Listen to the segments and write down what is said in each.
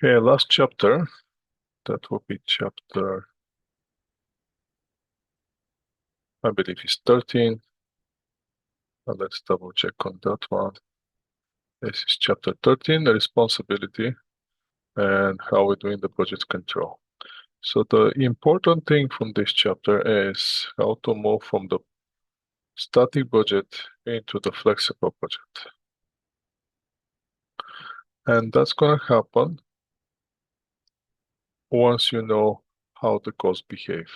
Okay, last chapter. That will be chapter, I believe is 13. Let's double check on that one. This is chapter 13, the responsibility and how we're doing the budget control. So the important thing from this chapter is how to move from the static budget into the flexible budget. And that's going to happen once you know how the costs behave.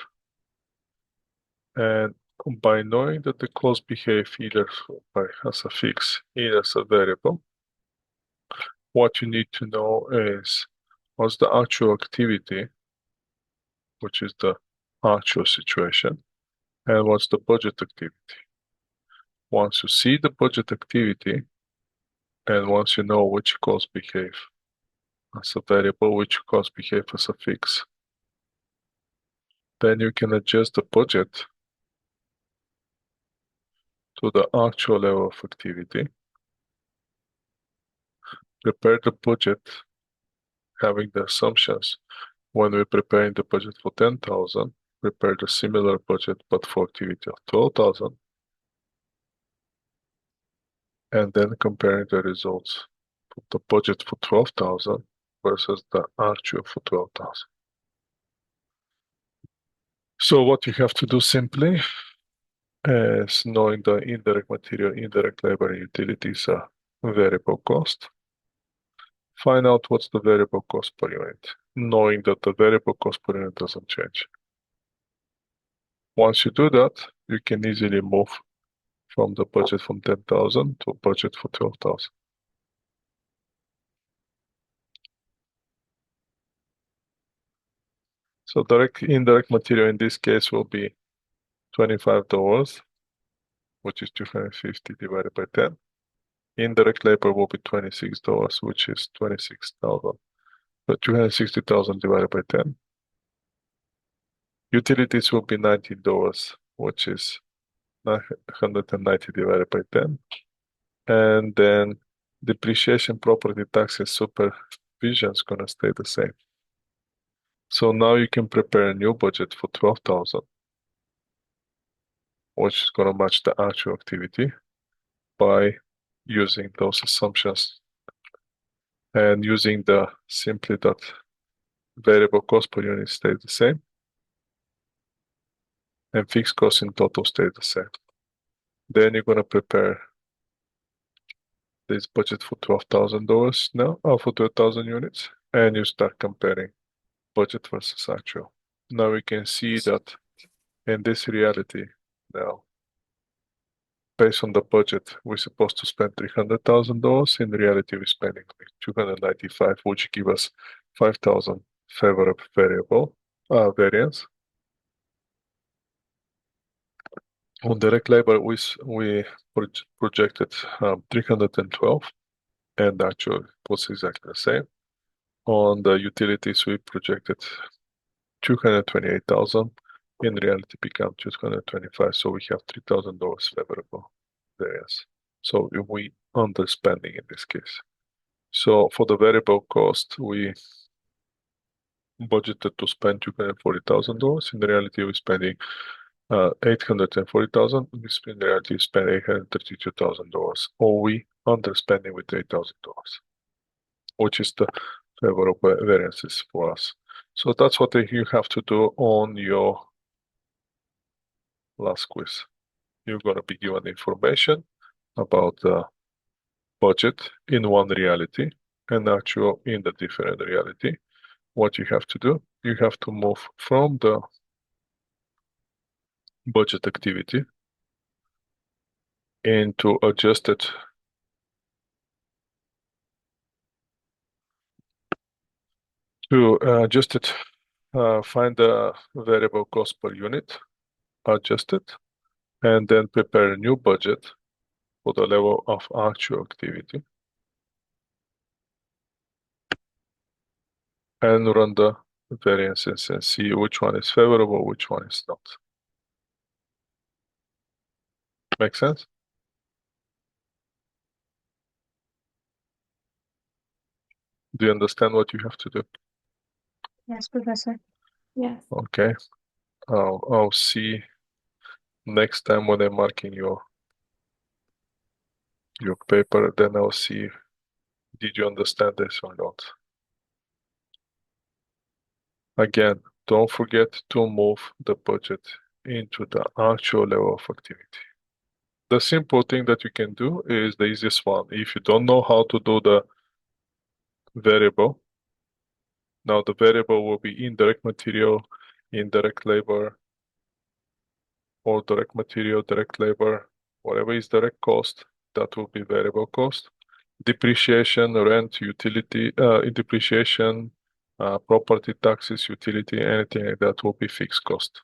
And by knowing that the costs behave either as a fix, either as a variable, what you need to know is what's the actual activity, which is the actual situation, and what's the budget activity. Once you see the budget activity, and once you know which costs behave as a variable, which costs behave as a fix, then you can adjust the budget to the actual level of activity, prepare the budget having the assumptions. When we're preparing the budget for 10,000, prepare the similar budget but for activity of 12,000, and then comparing the results of the budget for 12,000 versus the actual for 12,000. So what you have to do simply is knowing the indirect material, indirect labor, and utilities are variable cost. Find out what's the variable cost per unit, knowing that the variable cost per unit doesn't change. Once you do that, you can easily move from the budget from 10,000 to a budget for 12,000. So indirect material in this case will be $25, which is 250 divided by 10. Indirect labor will be $26, which is 26,000. But 260,000 divided by 10. Utilities will be $19, which is 990 divided by 10. And then depreciation, property taxes, supervision is going to stay the same. So now you can prepare a new budget for 12,000, which is going to match the actual activity by using those assumptions and using the simply that variable cost per unit stays the same and fixed cost in total stays the same. Then you're going to prepare this budget for $12,000 now, for 12,000 units, and you start comparing budget versus actual. Now we can see that in this reality now, based on the budget, we're supposed to spend $300,000. In reality, we're spending like 295, which give us 5,000 favorable variable variance. On direct labor, we projected 312, and actually was exactly the same. On the utilities, we projected 228,000. In reality, become 225, so we have $3,000 favorable variance. So we underspending in this case. So for the variable cost, we budgeted to spend $240,000. In reality, we're spending 840,000. In reality, we spend $832,000. Or we underspending with $8,000, which is the favorable variances for us. So that's what you have to do on your last quiz. You're going to be given information about the budget in one reality and actual in the different reality. What you have to do, you have to move from the budget activity into adjusted find the variable cost per unit, adjust it, and then prepare a new budget for the level of actual activity and run the variances and see which one is favorable, which one is not. Make sense? Do you understand what you have to do? Yes, Professor. Yes. Okay. I'll see next time when I'm marking your paper, then I'll see did you understand this or not. Again, don't forget to move the budget into the actual level of activity. The simple thing that you can do is the easiest one. If you don't know how to do the variable, now the variable will be indirect material, indirect labor, or direct material, direct labor, whatever is direct cost, that will be variable cost. Depreciation, rent, utility, depreciation, property taxes, utility, anything like that will be fixed cost.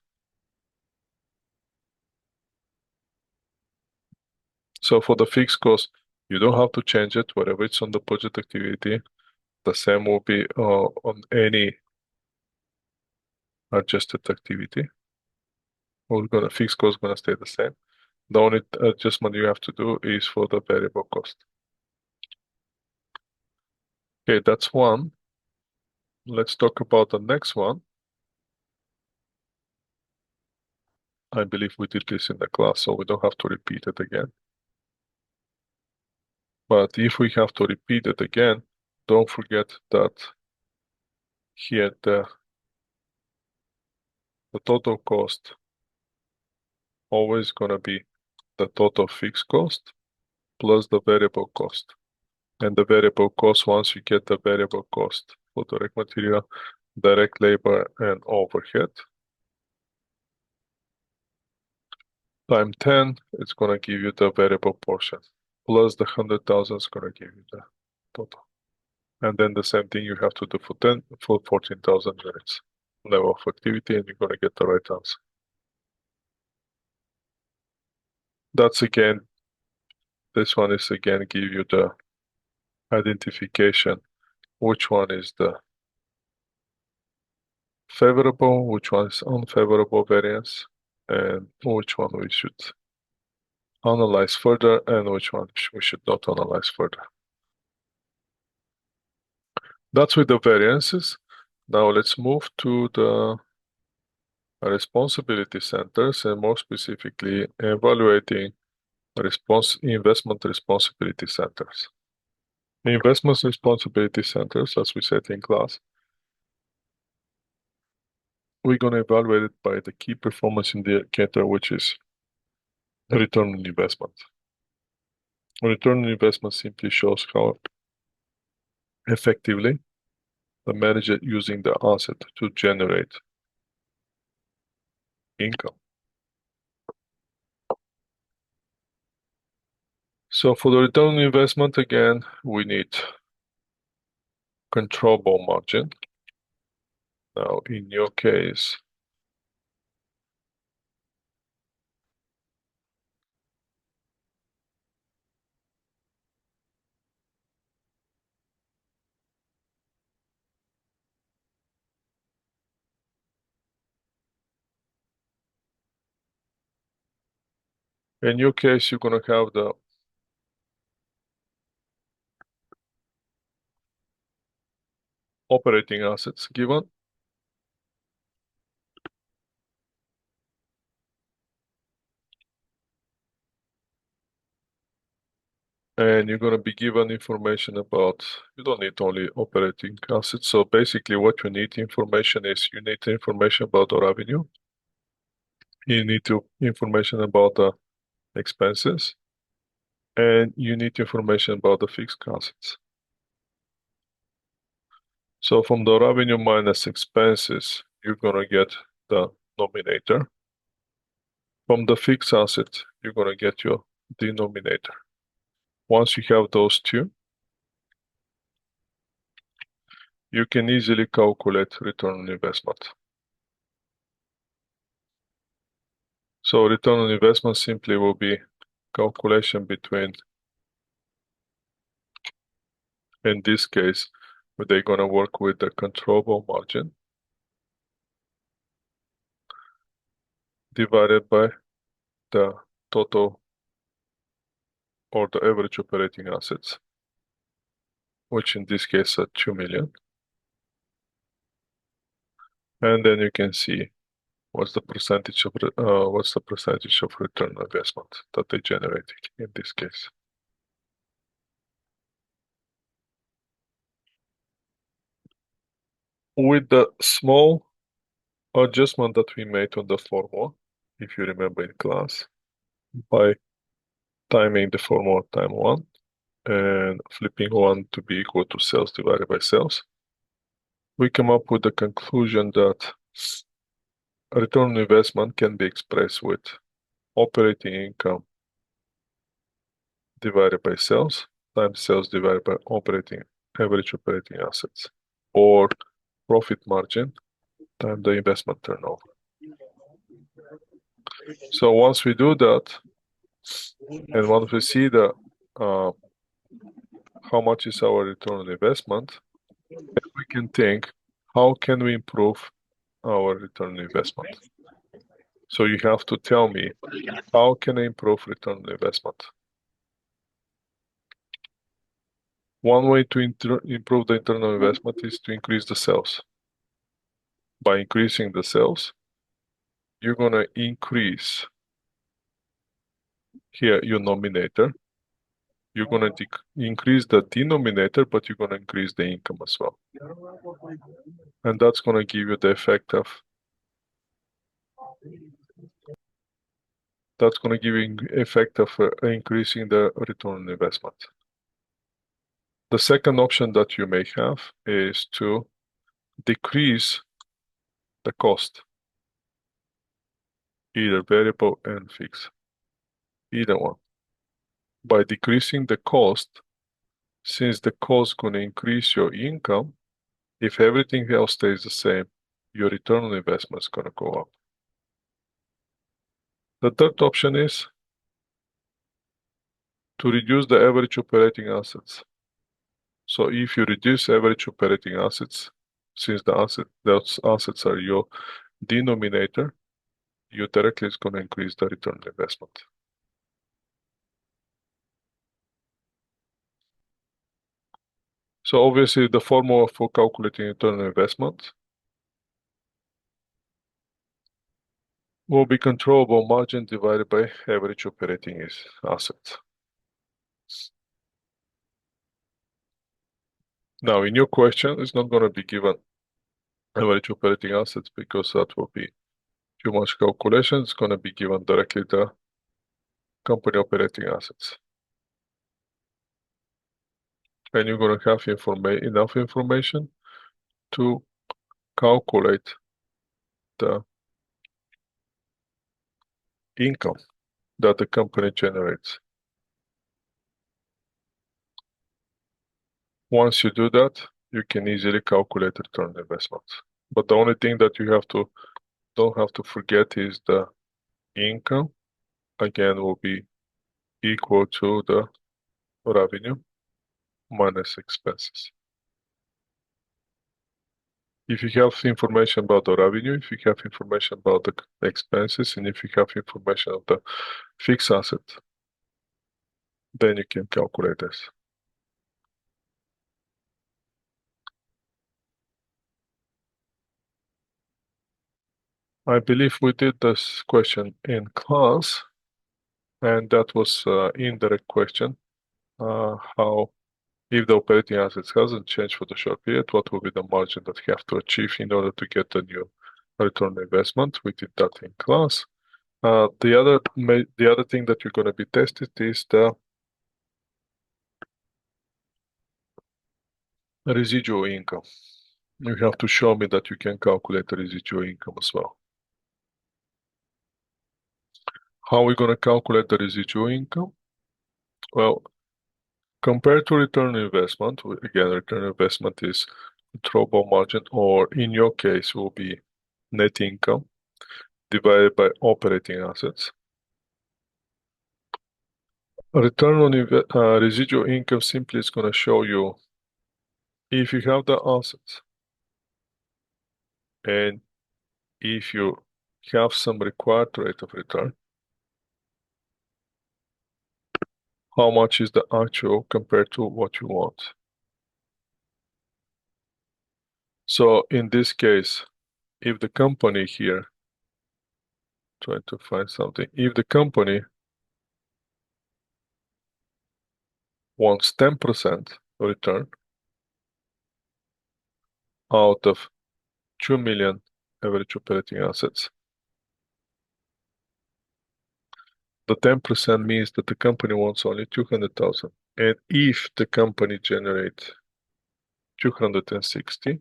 So for the fixed cost, you don't have to change it, whatever it's on the budget activity. The same will be on any adjusted activity. We're gonna fixed cost gonna stay the same. The only adjustment you have to do is for the variable cost. Okay, that's one. Let's talk about the next one. I believe we did this in the class, so we don't have to repeat it again. But if we have to repeat it again, don't forget that here the total cost always gonna be the total fixed cost plus the variable cost. And the variable cost, once you get the variable cost for direct material, direct labor, and overhead, time 10, it's gonna give you the variable portion. Plus the 100,000 is gonna give you the total. And then the same thing you have to do for 14,000 units level of activity, and you're gonna get the right answer. That's again, this one is again give you the identification, which one is the favorable, which one is unfavorable variance, and which one we should analyze further, and which one we should not analyze further. That's with the variances. Now let's move to the responsibility centers, and more specifically evaluating investment responsibility centers. Investment responsibility centers, as we said in class, we're going to evaluate it by the key performance indicator, which is return on investment. Return on investment simply shows how effectively the manager using the asset to generate income. So for the return on investment, again, we need controllable margin. Now, in your case, you're going to have the operating assets given. And you're going to be given information about, you don't need only operating assets. So basically what you need information is, you need information about the revenue. You need information about the expenses. And you need information about the fixed assets. So from the revenue minus expenses, you're going to get the nominator. From the fixed asset, you're going to get your denominator. Once you have those two, you can easily calculate return on investment. So return on investment simply will be calculation between, in this case, they're going to work with the controllable margin divided by the total or the average operating assets. which in this case are 2 million. And then you can see what's the percentage of return on investment that they generated in this case. With the small adjustment that we made on the formula, if you remember in class, by timing the formula time 1 and flipping 1 to be equal to sales divided by sales, we come up with the conclusion that return on investment can be expressed with operating income divided by sales times sales divided by average operating assets, or profit margin times the investment turnover. So once we do that, and once we see the how much is our return on investment, we can think how can we improve our return on investment. So you have to tell me, how can I improve return on investment? One way to improve the internal investment is to increase the sales. By increasing the sales, you're going to increase here your numerator. You're going to increase the denominator, but you're going to increase the income as well. And that's going to give you the effect of increasing the return on investment. The second option that you may have is to decrease the cost, either variable and fixed, either one. By decreasing the cost, since the cost is going to increase your income, if everything else stays the same, your return on investment is going to go up. The third option is to reduce the average operating assets. So if you reduce average operating assets, since those assets are your denominator, you directly is going to increase the return on investment. So obviously the formula for calculating return on investment will be controllable margin divided by average operating assets. Now in your question, it's not going to be given average operating assets because that will be too much calculation. It's going to be given directly the company operating assets. And you're going to have enough information to calculate the income that the company generates. Once you do that, you can easily calculate return on investment. But the only thing that you don't have to forget is the income, again, will be equal to the revenue minus expenses. If you have information about the revenue, if you have information about the expenses, and if you have information of the fixed asset, then you can calculate this. I believe we did this question in class, and that was indirect question. How, if the operating assets hasn't changed for the short period, what will be the margin that you have to achieve in order to get the new return on investment? We did that in class. The other thing that you're going to be tested is the residual income. You have to show me that you can calculate the residual income as well. How are we going to calculate the residual income? Well, compared to return on investment, again, return on investment is controllable margin, or in your case, will be net income divided by operating assets. Return on residual income simply is going to show you if you have the assets and if you have some required rate of return, how much is the actual compared to what you want. So in this case, if the company here, trying to find something, if the company wants 10% return out of 2 million average operating assets, the 10% means that the company wants only 200,000. And if the company generates 260,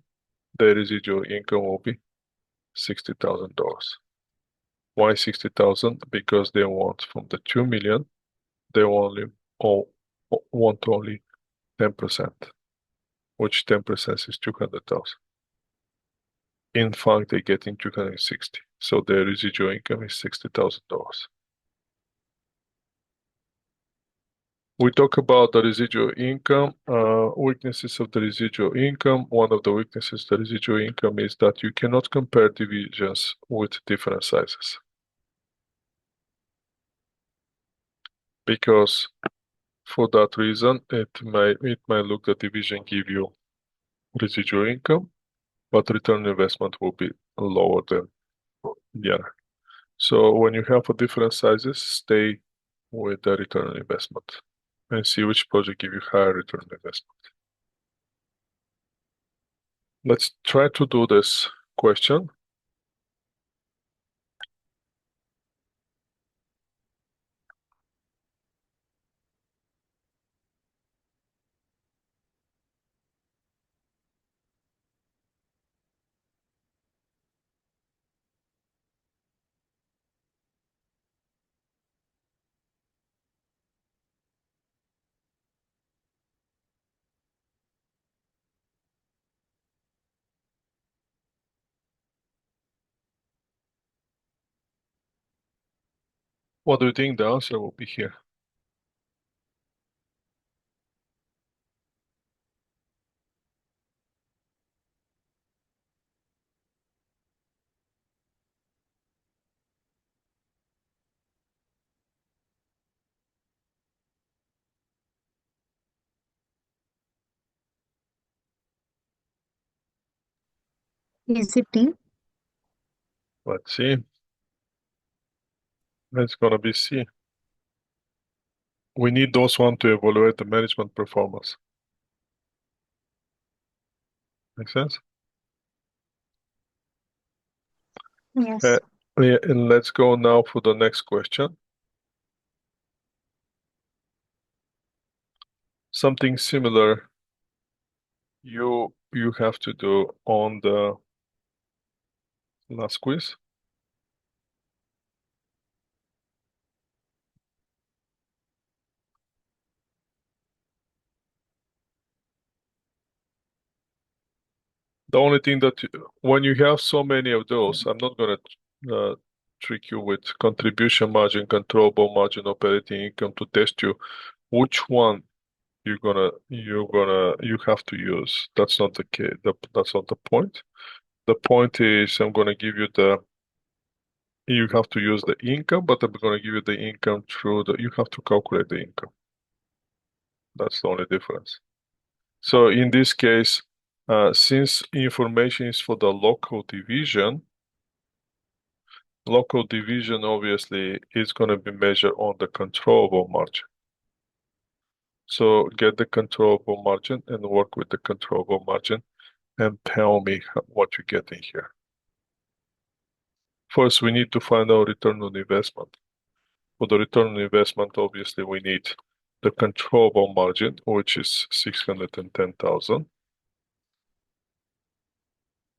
the residual income will be $60,000. Why 60,000? Because they want from the 2 million, they only all, want only 10%, which 10% is 200,000. In fact, they're getting 260. So their residual income is $60,000. We talk about the residual income, weaknesses of the residual income. One of the weaknesses of the residual income is that you cannot compare divisions with different sizes. Because for that reason, it might look that division give you residual income, but return on investment will be lower than the other. So when you have a different sizes, stay with the return on investment and see which project give you higher return on investment. Let's try to do this question. What do you think the answer will be here? ACCT. Let's see. It's gonna be C. We need those one to evaluate the management performance. Make sense? Yes. Yeah, and let's go now for the next question. Something similar you have to do on the last quiz. The only thing that when you have so many of those, I'm not gonna trick you with contribution margin, controllable margin, operating income to test you which one you have to use. That's not the case. That's not the point. The point is I'm gonna give you you have to use the income, but I'm gonna give you the income through you have to calculate the income. That's the only difference. So in this case, since information is for the local division obviously is going to be measured on the controllable margin. So get the controllable margin and work with the controllable margin and tell me what you're getting here. First, we need to find out return on investment. For the return on investment, obviously, we need the controllable margin, which is 610,000.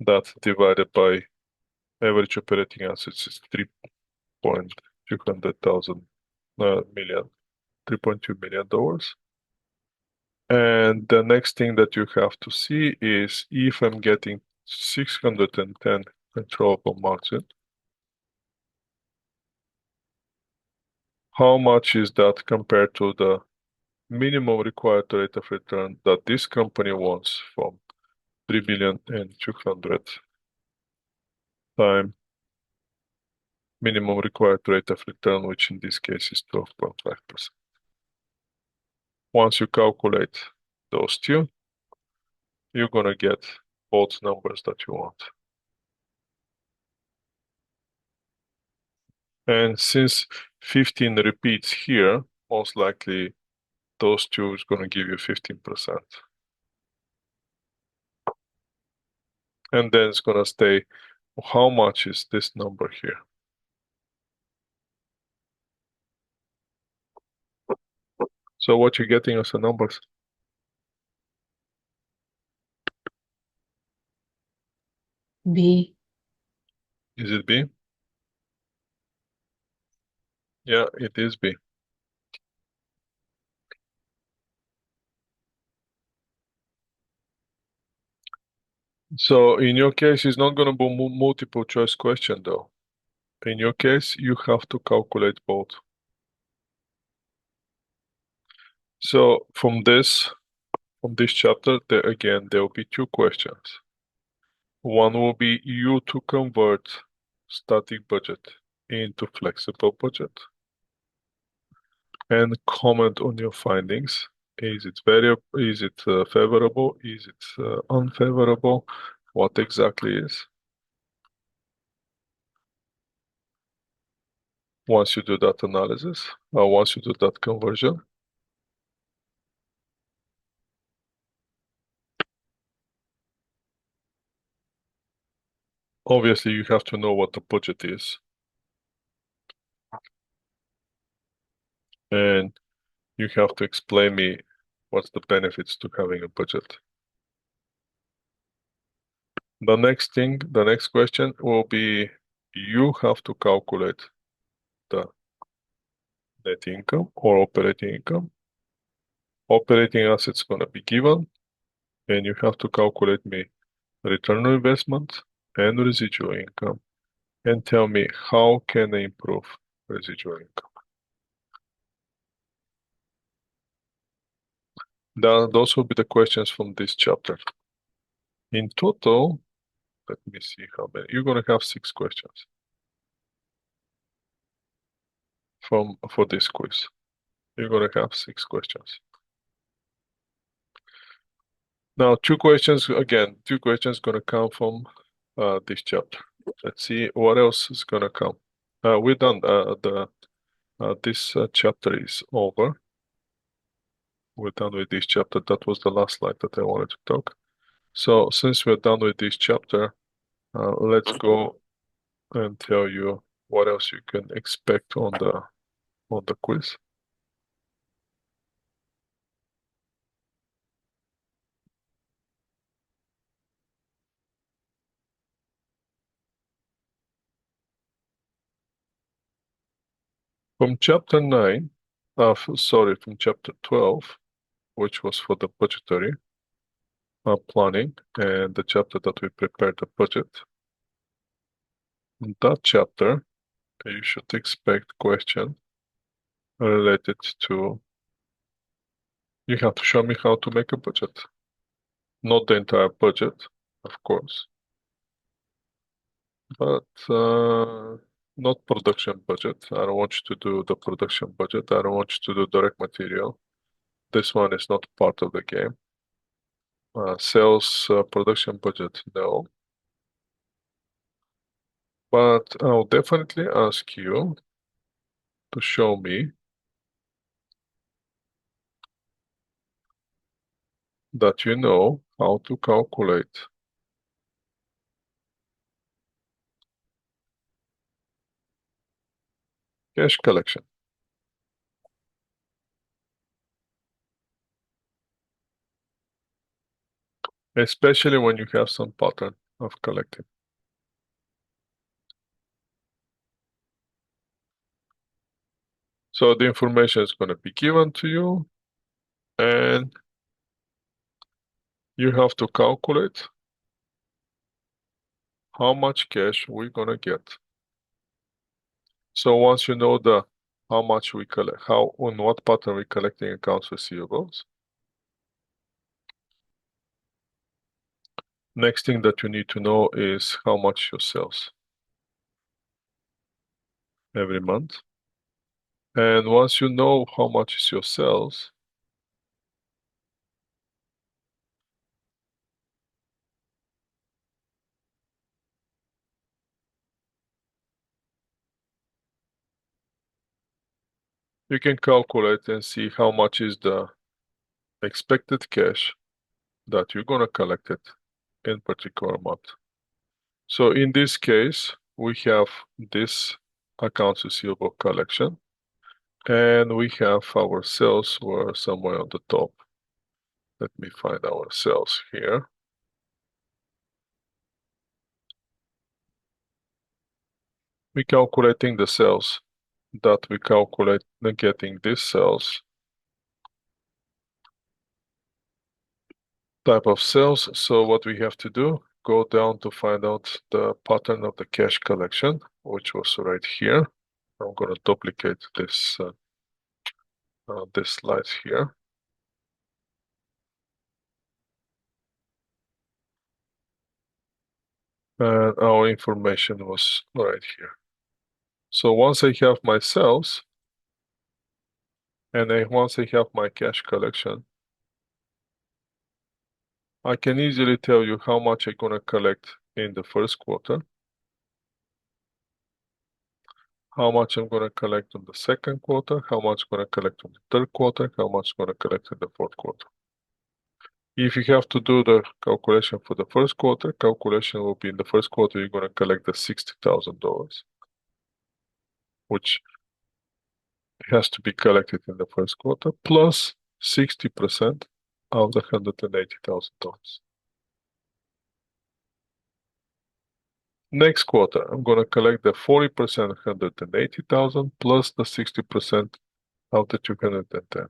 That divided by average operating assets is 3.200,000 million, $3.2 million. And the next thing that you have to see is if I'm getting 610 controllable margin, how much is that compared to the minimum required rate of return that this company wants from 3,200,000 time minimum required rate of return, which in this case is 12.5%. Once you calculate those two, you're gonna get both numbers that you want. And since 15 repeats here, most likely those two is going to give you 15%. And then it's going to stay, how much is this number here? So what you're getting as the numbers? B. Is it B? Yeah, it is B. So in your case, it's not going to be multiple choice question though. In your case, you have to calculate both. So from this chapter, there will be two questions. One will be you to convert static budget into flexible budget and comment on your findings. Is it favorable? Is it unfavorable? What exactly is? Once you do that analysis, once you do that conversion, obviously you have to know what the budget is. And you have to explain me what's the benefits to having a budget. The next question will be you have to calculate the net income or operating income. Operating assets gonna be given, and you have to calculate me return on investment and residual income and tell me how can I improve residual income. Those will be the questions from this chapter. In total, let me see how many. You're gonna have 6 questions for this quiz. You're gonna have 6 questions. Now, two questions gonna come from this chapter. Let's see what else is gonna come. We're done. This chapter is over. We're done with this chapter. That was the last slide that I wanted to talk. So since we're done with this chapter, let's go and tell you what else you can expect on the quiz. From chapter 9, from chapter 12, which was for the budgetary planning and the chapter that we prepared the budget. In that chapter, you should expect question related to, you have to show me how to make a budget. Not the entire budget, of course, but not production budget. I don't want you to do the production budget. I don't want you to do direct material. This one is not part of the game. Sales production budget, no. But I'll definitely ask you to show me that you know how to calculate cash collection, especially when you have some pattern of collecting. So the information is going to be given to you, and you have to calculate how much cash we're going to get. So once you know how much we collect, on what pattern we're collecting accounts receivables, next thing that you need to know is how much your sales every month. And once you know how much is your sales, . you can calculate and see how much is the expected cash that you're gonna collect it in particular month. So in this case, we have this accounts receivable collection, and we have our sales were somewhere on the top. Let me find our sales here. We calculating the sales that we calculate getting this sales type of sales. So what we have to do, go down to find out the pattern of the cash collection, which was right here. I'm going to duplicate this slide here. And our information was right here. So once I have my sales, and once I have my cash collection, I can easily tell you how much I'm going to collect in the first quarter, how much I'm going to collect in the second quarter, how much I'm going to collect in the third quarter, how much I'm going to collect in the fourth quarter. If you have to do the calculation for the first quarter, calculation will be in the first quarter, you're going to collect the $60,000, which has to be collected in the first quarter, plus 60% of the $180,000. Next quarter, I'm going to collect the 40% 180,000 plus the 60% of the 210.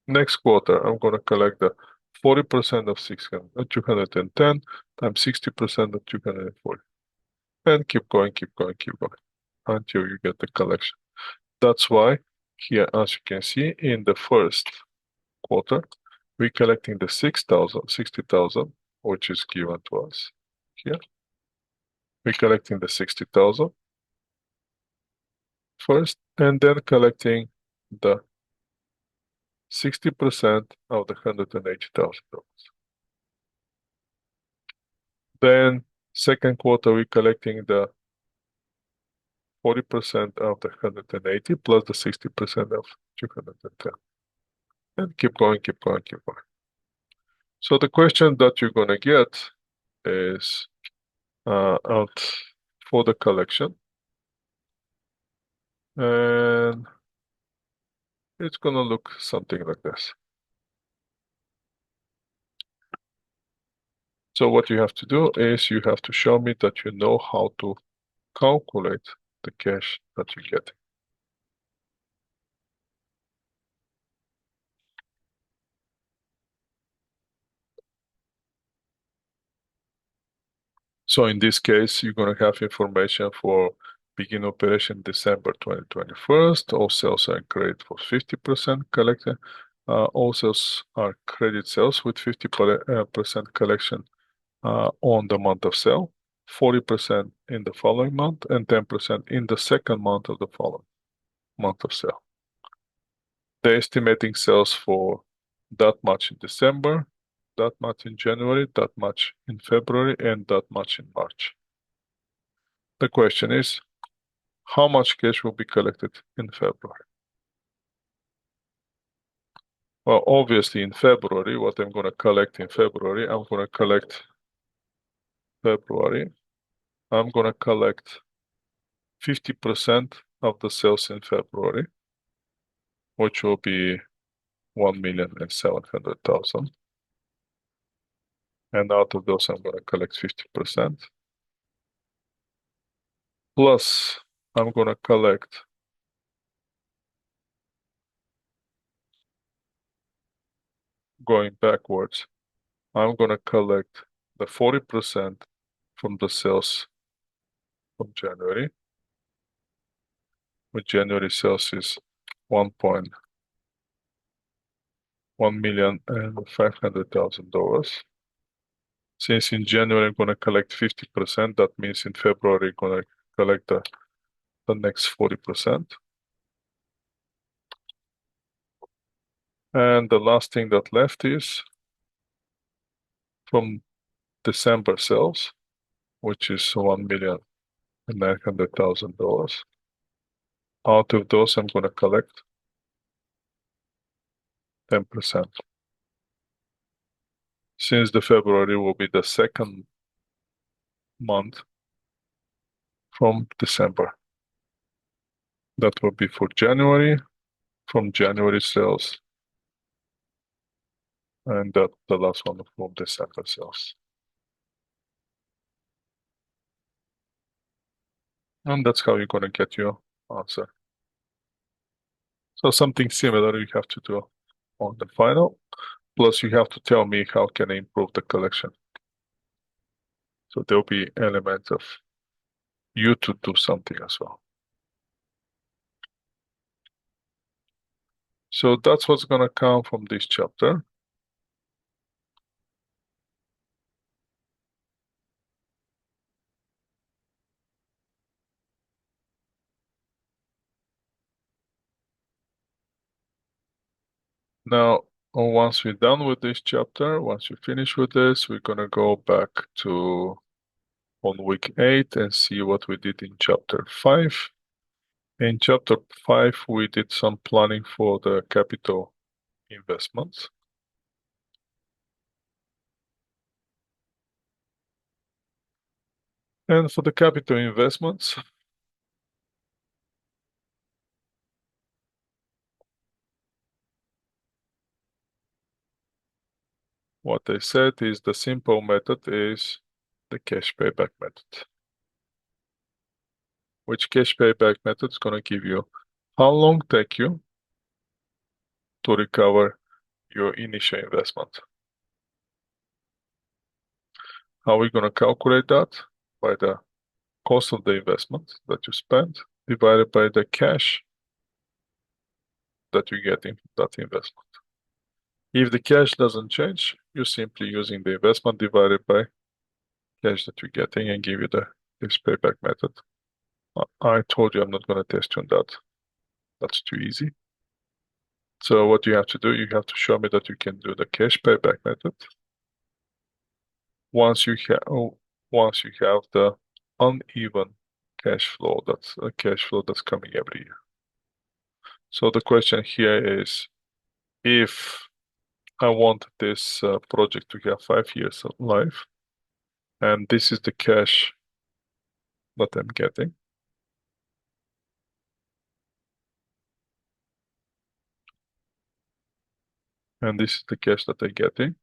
Next quarter, I'm going to collect the 40% of 210 times 60% of 240. And keep going, keep going, keep going until you get the collection. That's why here, as you can see, in the first quarter, we're collecting the 60,000, which is given to us here. We're collecting the 60,000 first, and then collecting the 60% of the $180,000. Then second quarter, we're collecting the 40% of the 180 plus the 60% of 210. And keep going, keep going, keep going. So the question that you're gonna get is out for the collection. And it's gonna look something like this. So what you have to do is you have to show me that you know how to calculate the cash that you get. So in this case, you're going to have information for begin operation December 2021. All sales are credit for 50% collected. All sales are credit sales with 50% collection on the month of sale, 40% in the following month, and 10% in the second month of the following month of sale. They're estimating sales for that much in December, that much in January, that much in February, and that much in March. The question is, how much cash will be collected in February? Well, obviously in February, what I'm going to collect in February, I'm going to collect February. I'm going to collect 50% of the sales in February, which will be 1,700,000. And out of those, I'm going to collect 50%. Plus, I'm going to collect going backwards, I'm going to collect the 40% from the sales from January. With January sales is 1,500,000. Since in January I'm going to collect 50%, that means in February I'm going to collect the next 40%. And the last thing that left is from December sales, which is $1,900,000. Out of those, I'm going to collect 10%. Since the February will be the second month from December. That will be for January, from January sales, and that the last one from December sales. And that's how you're going to get your answer. So something similar you have to do on the final. Plus you have to tell me how can I improve the collection. So there'll be elements of you to do something as well. So that's what's going to come from this chapter. Now, once we're done with this chapter, once you finish with this, we're going to go back to on week 8 and see what we did in chapter 5. In chapter 5, we did some planning for the capital investments. And for the capital investments, what they said is the simple method is the cash payback method. Which cash payback method is going to give you how long take you to recover your initial investment. How are we going to calculate that? By the cost of the investment that you spent divided by the cash that you get in that investment. If the cash doesn't change, you're simply using the investment divided by cash that you're getting and give you this payback method. I told you I'm not going to test you on that. That's too easy. So what you have to do, you have to show me that you can do the cash payback method. Once you have the uneven cash flow, that's a cash flow that's coming every year. So the question here is, if I want this project to have 5 years of life, and this is the cash that I'm getting, and this is the cash that I'm getting,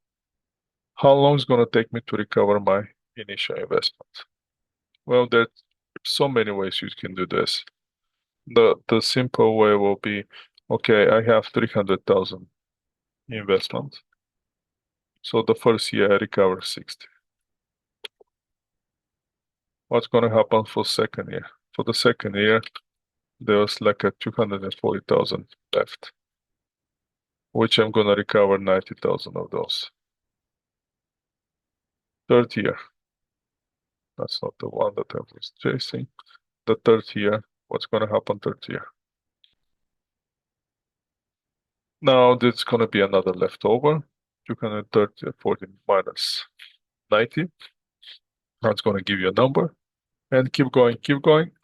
how long is going to take me to recover my initial investment? Well, there's so many ways you can do this. The simple way will be, okay, I have 300,000 investment. So the first year I recover 60. What's going to happen for second year? For the second year, there's like a 240,000 left, which I'm going to recover 90,000 of those. Third year, that's not the one that I was chasing. The third year, what's going to happen third year? Now there's going to be another leftover, 230, 40 minus 90. That's going to give you a number. And keep going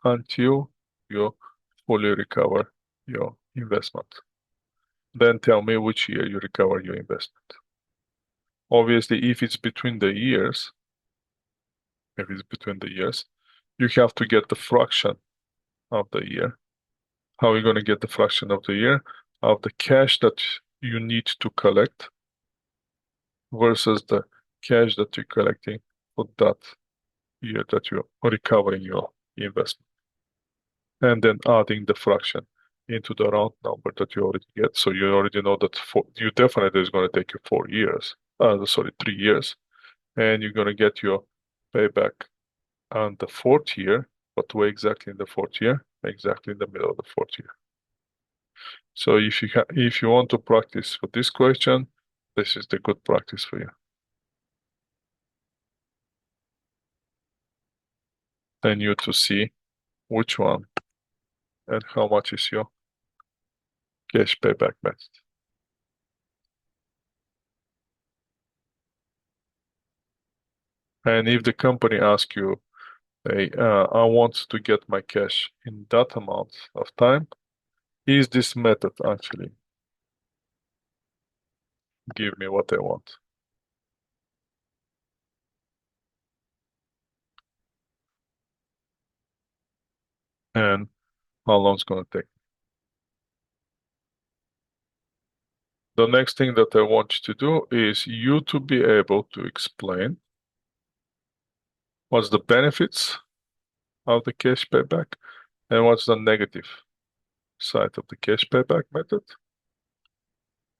until you fully recover your investment. Then tell me which year you recover your investment. Obviously, if it's between the years, you have to get the fraction of the year. How are you going to get the fraction of the year? Of the cash that you need to collect versus the cash that you're collecting for that year that you're recovering your investment. And then adding the fraction into the round number that you already get. So you already know that you definitely is going to take you 4 years. 3 years. And you're going to get your payback on the fourth year. But where exactly in the fourth year? Exactly in the middle of the fourth year. So if you want to practice for this question, this is the good practice for you. Then you to see which one and how much is your cash payback method. And if the company asks you, hey, I want to get my cash in that amount of time, is this method actually give me what I want. And how long it's going to take. The next thing that I want you to do is you to be able to explain what's the benefits of the cash payback and what's the negative side of the cash payback method.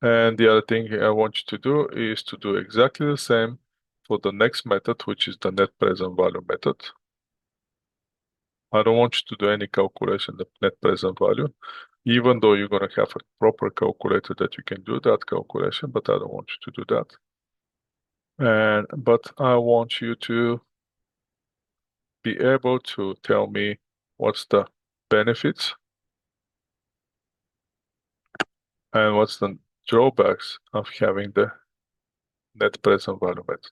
And the other thing I want you to do is to do exactly the same for the next method, which is the net present value method. I don't want you to do any calculation of net present value, even though you're going to have a proper calculator that you can do that calculation, but I don't want you to do that. But I want you to be able to tell me what's the benefits and what's the drawbacks of having the net present value method.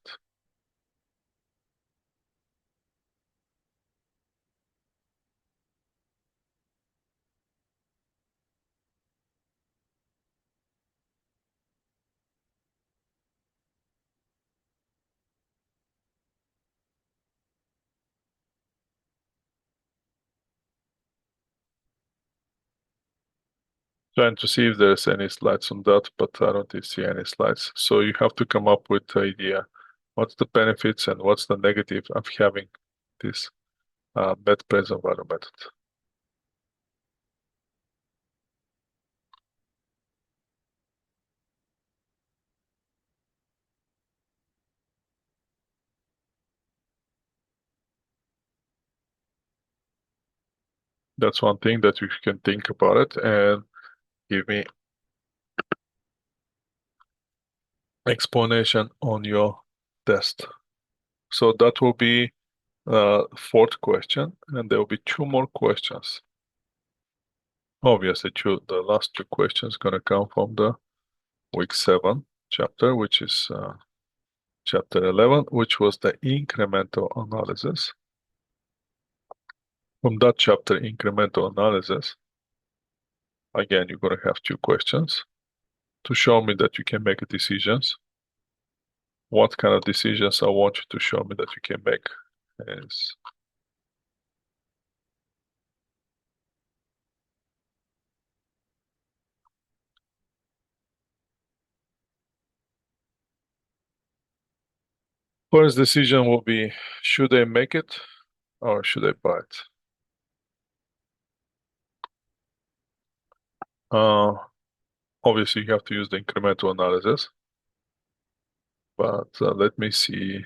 Trying to see if there's any slides on that, but I don't see any slides. So you have to come up with the idea. What's the benefits and what's the negative of having this net present value method? That's one thing that you can think about it and give me explanation on your test. So that will be fourth question, and there will be two more questions. Obviously, the last two questions gonna come from the week 7 chapter, which is chapter 11, which was the incremental analysis. From that chapter, incremental analysis, again, you're gonna have two questions to show me that you can make decisions. What kind of decisions I want you to show me that you can make is first decision will be, should I make it or should I buy it? Uh, Obviously, you have to use the incremental analysis, but let me see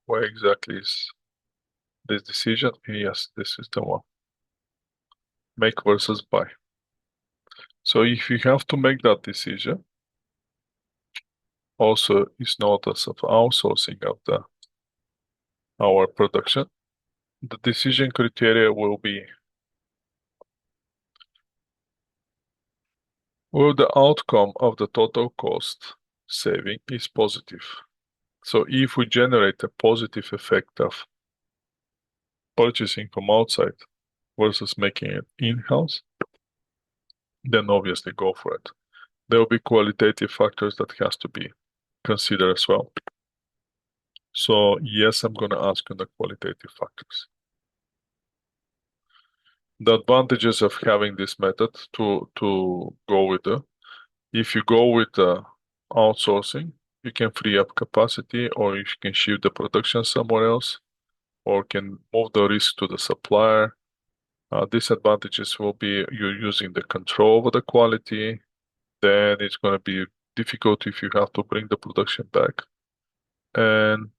where exactly is this decision. Yes, this is the one. Make versus buy. So if you have to make that decision, also is notice of outsourcing of our production. The decision criteria will be, will the outcome of the total cost saving is positive? So if we generate a positive effect of purchasing from outside versus making it in-house, then obviously go for it. There will be qualitative factors that has to be considered as well. So yes, I'm going to ask on the qualitative factors. The advantages of having this method to go with if you go with outsourcing, you can free up capacity, or you can shift the production somewhere else, or can move the risk to the supplier. Disadvantages will be you're using the control over the quality, then it's going to be difficult if you have to bring the production back. And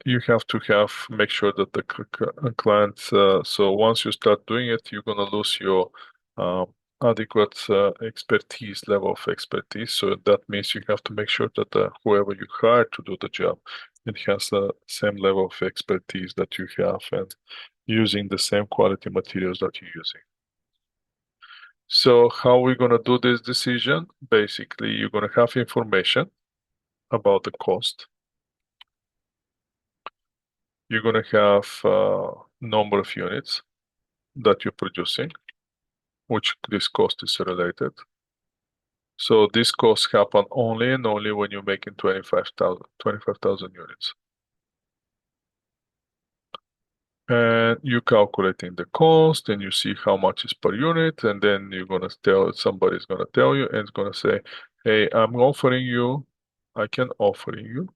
you have to make sure that the client, so once you start doing it, you're going to lose your um, adequate expertise, level of expertise. So that means you have to make sure that whoever you hire to do the job, it has the same level of expertise that you have and using the same quality materials that you're using. So how are we going to do this decision? Basically, you're going to have information about the cost. You're going to have number of units that you're producing, which this cost is related. So this cost happen only and only when you're making 25,000 units. And you calculating the cost and you see how much is per unit, and then you're gonna somebody's gonna tell you and it's gonna say, hey, I can offer you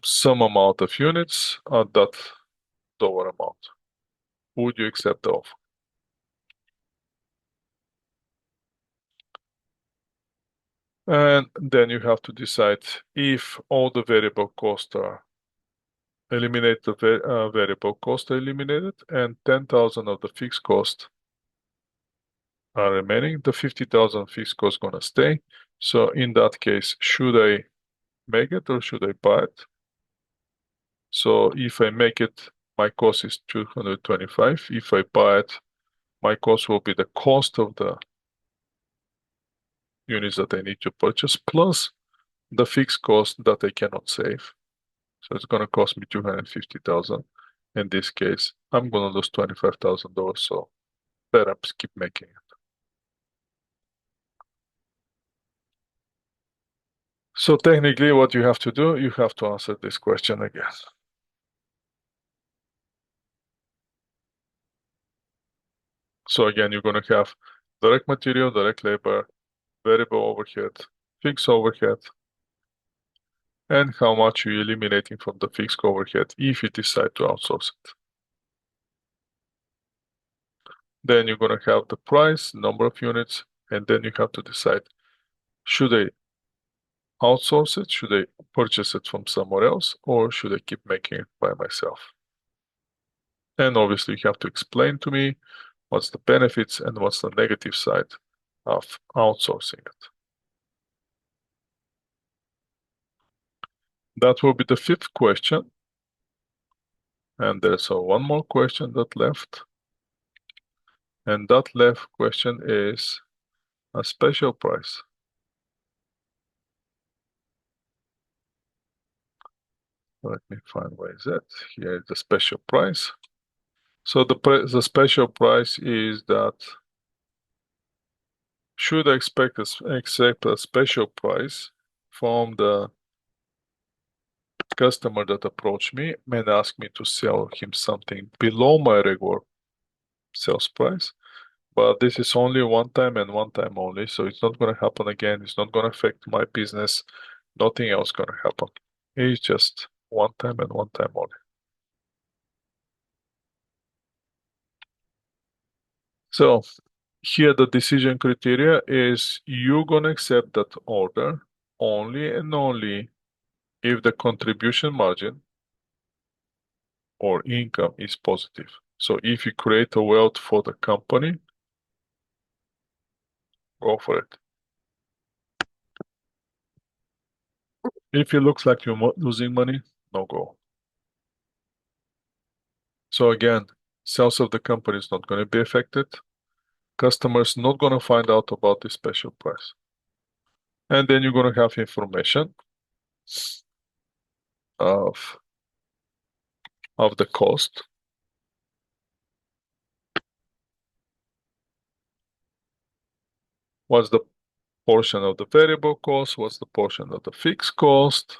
some amount of units at that dollar amount. Would you accept the offer? And then you have to decide if all the variable costs are eliminate the variable cost are eliminated and 10,000 of the fixed cost are remaining. The 50,000 fixed cost gonna stay. So in that case, should I make it or should I buy it? So if I make it, my cost is 225. If I buy it, my cost will be the cost of the units that I need to purchase plus the fixed cost that I cannot save. So it's gonna cost me 250,000. In this case, I'm gonna lose $25,000. So perhaps keep making it. So technically what you have to do, you have to answer this question again. So again, you're going to have direct material, direct labor, variable overhead, fixed overhead, and how much you're eliminating from the fixed overhead if you decide to outsource it. Then you're going to have the price, number of units, and then you have to decide, should I outsource it? Should I purchase it from somewhere else? Or should I keep making it by myself? And obviously you have to explain to me what's the benefits and what's the negative side of outsourcing it. That will be the fifth question. And there's one more question that left. And that left question is a special price. Let me find where is it. Here is the special price. So the special price is that should I accept a special price from the customer that approached me and asked me to sell him something below my regular sales price. But this is only one time and one time only, so it's not going to happen again. It's not going to affect my business. Nothing else going to happen. It's just one time and one time only. So here the decision criteria is you're going to accept that order only and only if the contribution margin or income is positive. So if you create a wealth for the company, go for it. If it looks like you're losing money, no go. So again, sales of the company is not going to be affected. Customers not going to find out about the special price. And then you're going to have information of, of the cost. What's the portion of the variable cost? What's the portion of the fixed cost?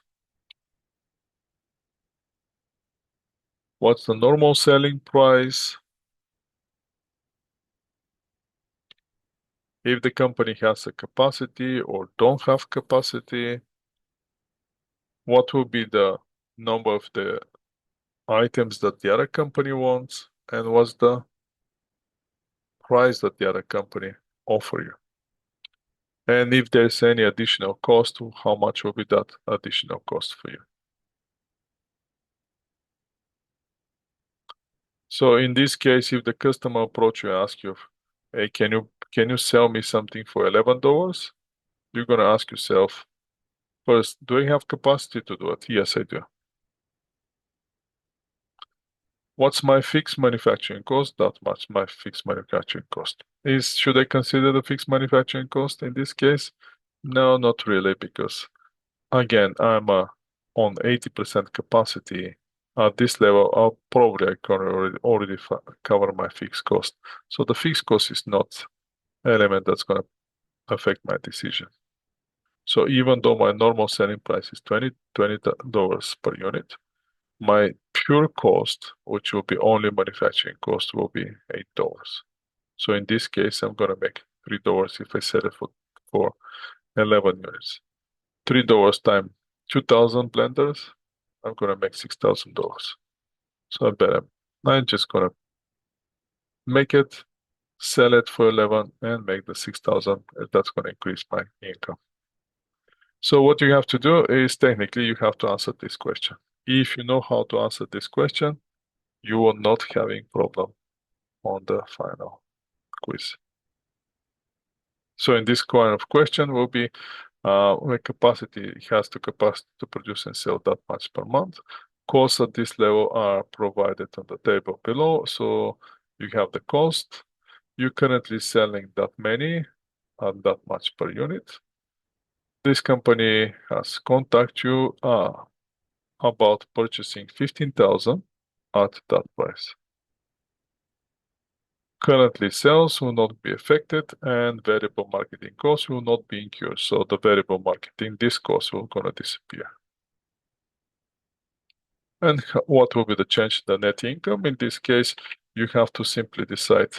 What's the normal selling price? If the company has a capacity or don't have capacity, what will be the number of the items that the other company wants, and what's the price that the other company offer you? And if there's any additional cost, how much will be that additional cost for you? So in this case, if the customer approach you and ask you, hey, can you sell me something for $11? You're gonna ask yourself, first, do I have capacity to do it? Yes, I do. What's my fixed manufacturing cost? That much my fixed manufacturing cost. Should I consider the fixed manufacturing cost in this case? No, not really, because again, I'm on 80% capacity at this level, I'll probably I can already cover my fixed cost. So the fixed cost is not element that's going to affect my decision. So even though my normal selling price is $20 per unit, my pure cost, which will be only manufacturing cost, will be $8. So in this case, I'm gonna make $3 if I sell it for 11 units. $3 times 2,000 blenders, I'm gonna make $6,000. So I bet I'm just gonna make it, sell it for 11, and make the 6,000. That's gonna increase my income. So what you have to do is technically you have to answer this question. If you know how to answer this question, you will not having problem on the final quiz. So in this kind of question will be when capacity has the capacity to produce and sell that much per month. Costs at this level are provided on the table below. So you have the cost. You're currently selling that many at that much per unit. This company has contacted you about purchasing 15,000 at that price. Currently, sales will not be affected and variable marketing costs will not be incurred. So the variable marketing, this cost will gonna disappear. And what will be the change in the net income? In this case, you have to simply decide.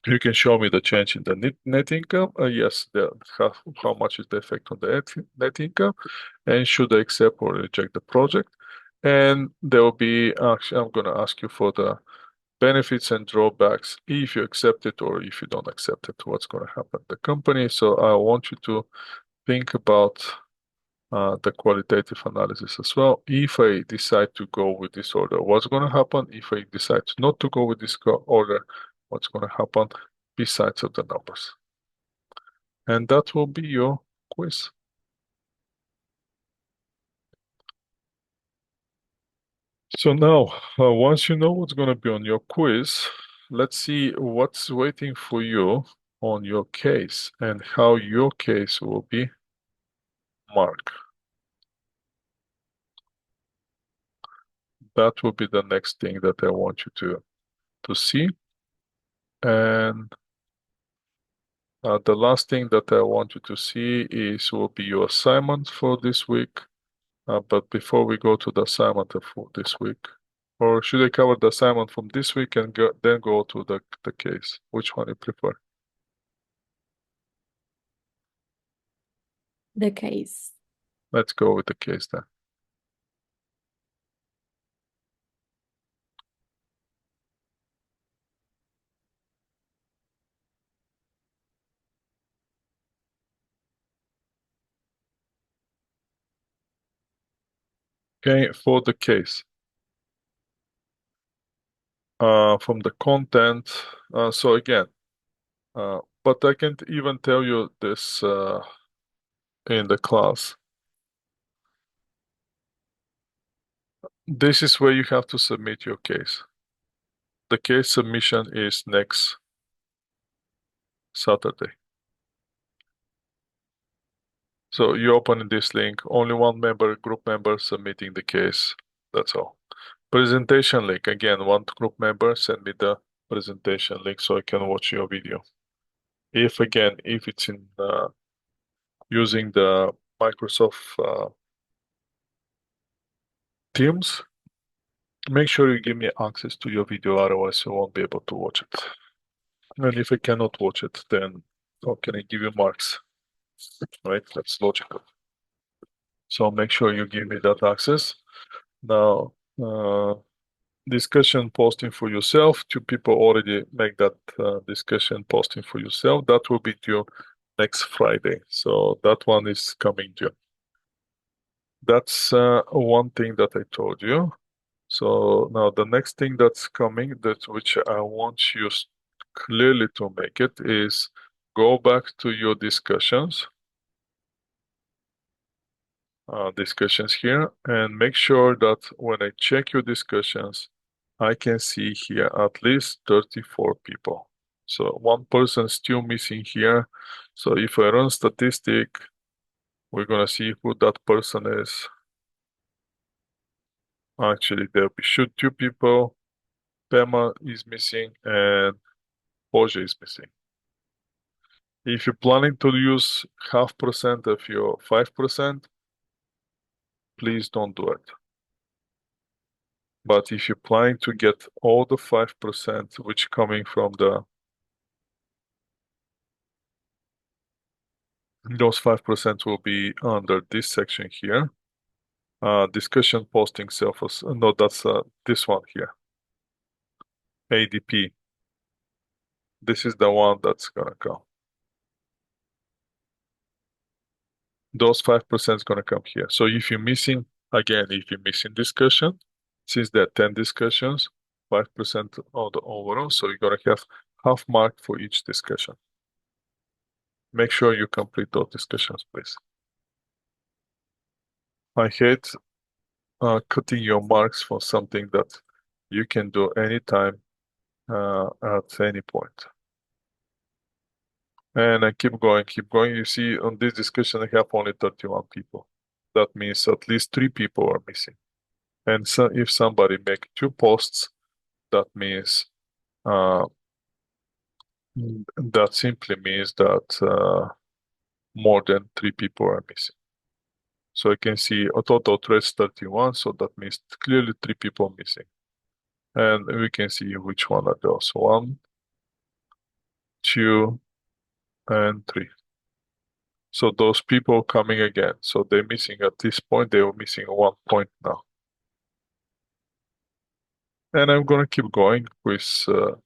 You can show me the change in the net income. Yes, how much is the effect on the net income, and should I accept or reject the project? And there will be actually, I'm going to ask you for the benefits and drawbacks if you accept it or if you don't accept it, what's going to happen to the company. So I want you to think about the qualitative analysis as well. If I decide to go with this order, what's going to happen? If I decide not to go with this order, what's going to happen besides of the numbers? And that will be your quiz. So now, once you know what's going to be on your quiz, let's see what's waiting for you on your case and how your case will be marked. That will be the next thing that I want you to see. And the last thing that I want you to see will be your assignment for this week. But before we go to the assignment for this week, or should I cover the assignment from this week and then go to the case? Which one you prefer? The case. Let's go with the case then. Okay, for the case. From the content, so again, but I can't even tell you this in the class. This is where you have to submit your case. The case submission is next Saturday. So you open this link, only one group member submitting the case. That's all. Presentation link, again, one group member send me the presentation link so I can watch your video. If it's in using the Microsoft Teams, make sure you give me access to your video, otherwise you won't be able to watch it. And if I cannot watch it, then how can I give you marks? Right? That's logical. So make sure you give me that access. Now, discussion posting for yourself. Two people already make that discussion posting for yourself. That will be due next Friday. So that one is coming due. That's one thing that I told you. So now the next thing that's coming, that which I want you clearly to make it, is go back to your discussions here and make sure that when I check your discussions, I can see here at least 34 people. So one person still missing here. So if I run statistic, we're gonna see who that person is. Actually, there should two people. Pema is missing and Boje is missing. If you're planning to use 0.5% of your 5%, please don't do it. But if you're planning to get all the 5%, which coming from those 5% will be under this section here. Discussion posting self, no, that's this one here, ADP. This is the one that's gonna come. Those 5% is gonna come here. So if you're missing, again, if you're missing discussion, since there are 10 discussions, 5% of the overall, so you're gonna have half mark for each discussion. Make sure you complete those discussions, please. I hate cutting your marks for something that you can do anytime at any point. And I keep going, keep going. You see, on this discussion, I have only 31 people. That means at least 3 people are missing. And so if somebody make 2 posts, that means that simply means that more than 3 people are missing. So I can see a total threads 31, so that means clearly 3 people missing. And we can see which one are those. 1, 2, and 3. So those people coming again. So they're missing at this point, they were missing 1 point now. And I'm gonna keep going with, so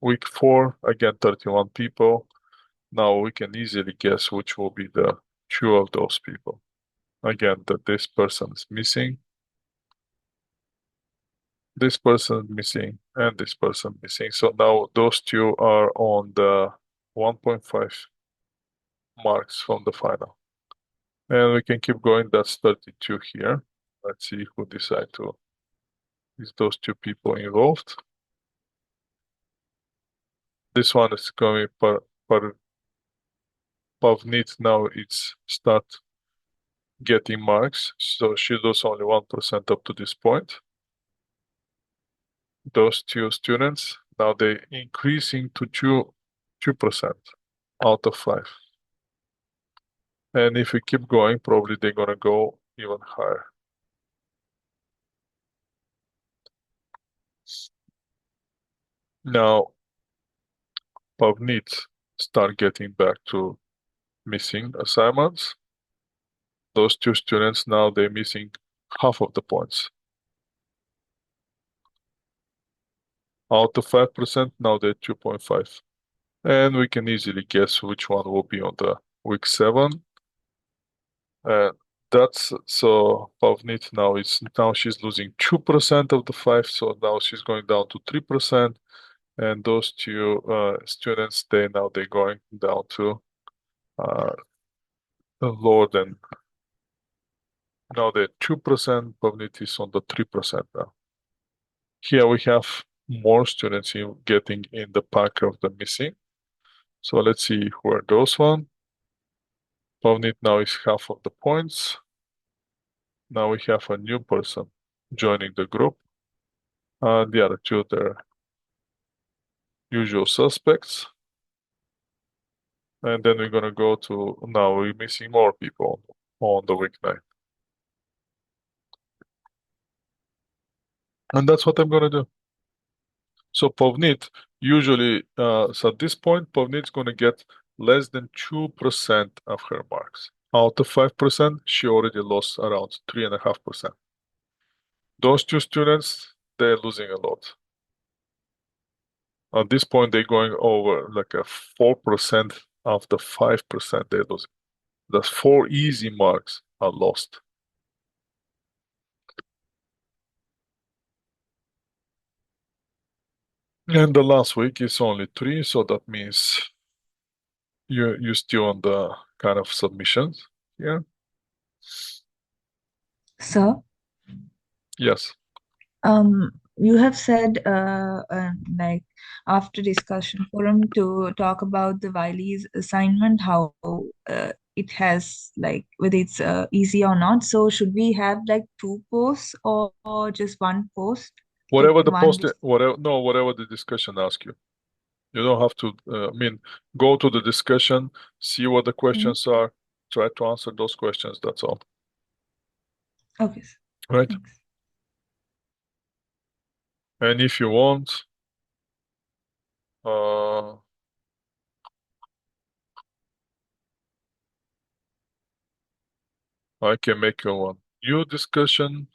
week 4, again, 31 people. Now we can easily guess which will be the 2 of those people. Again, that this person is missing, this person missing, and this person missing. So now those 2 are on the 1.5 marks from the final. And we can keep going, that's 32 here. Let's see who decide to, is those 2 people involved. This one is going per Pavnit, now it's start getting marks. So she does only 1% up to this point. Those 2 students, now they increasing to 2% out of 5. And if we keep going, probably they're gonna go even higher. Now, Pavnit start getting back to missing assignments. Those 2 students, now they're missing half of the points. Out of 5%, now they're 2.5. And we can easily guess which one will be on the week 7. And that's, so Pavnit now she's losing 2% of the 5, so now she's going down to 3%. And those 2 students, they're going down to lower than, now they're 2%, Pavnit is on the 3% now. Here we have more students getting in the pack of the missing. So let's see who are those one. Pavnit now is half of the points. Now we have a new person joining the group. The other 2, they're usual suspects. And then we're gonna go to, now we're missing more people on the week 9. And that's what I'm gonna do. So Pavnit, usually, so at this point, Pavnit's gonna get less than 2% of her marks. Out of 5%, she already lost around 3.5%. Those 2 students, they're losing a lot. At this point, they're going over like a 4% of the 5% they're losing. The 4 easy marks are lost. And the last week is only 3, so that means you're still on the kind of submissions here. So, Yes. you have said, like after discussion forum to talk about the Wiley's assignment, how it has like whether it's easy or not. So should we have like two posts or just one post, like Whatever the one post, which. whatever the discussion asks you. You don't have to, go to the discussion, see what the Mhm. questions are, try to answer those questions. That's all. Okay, Right? thanks. And if you want, uh, I can make you one new discussion.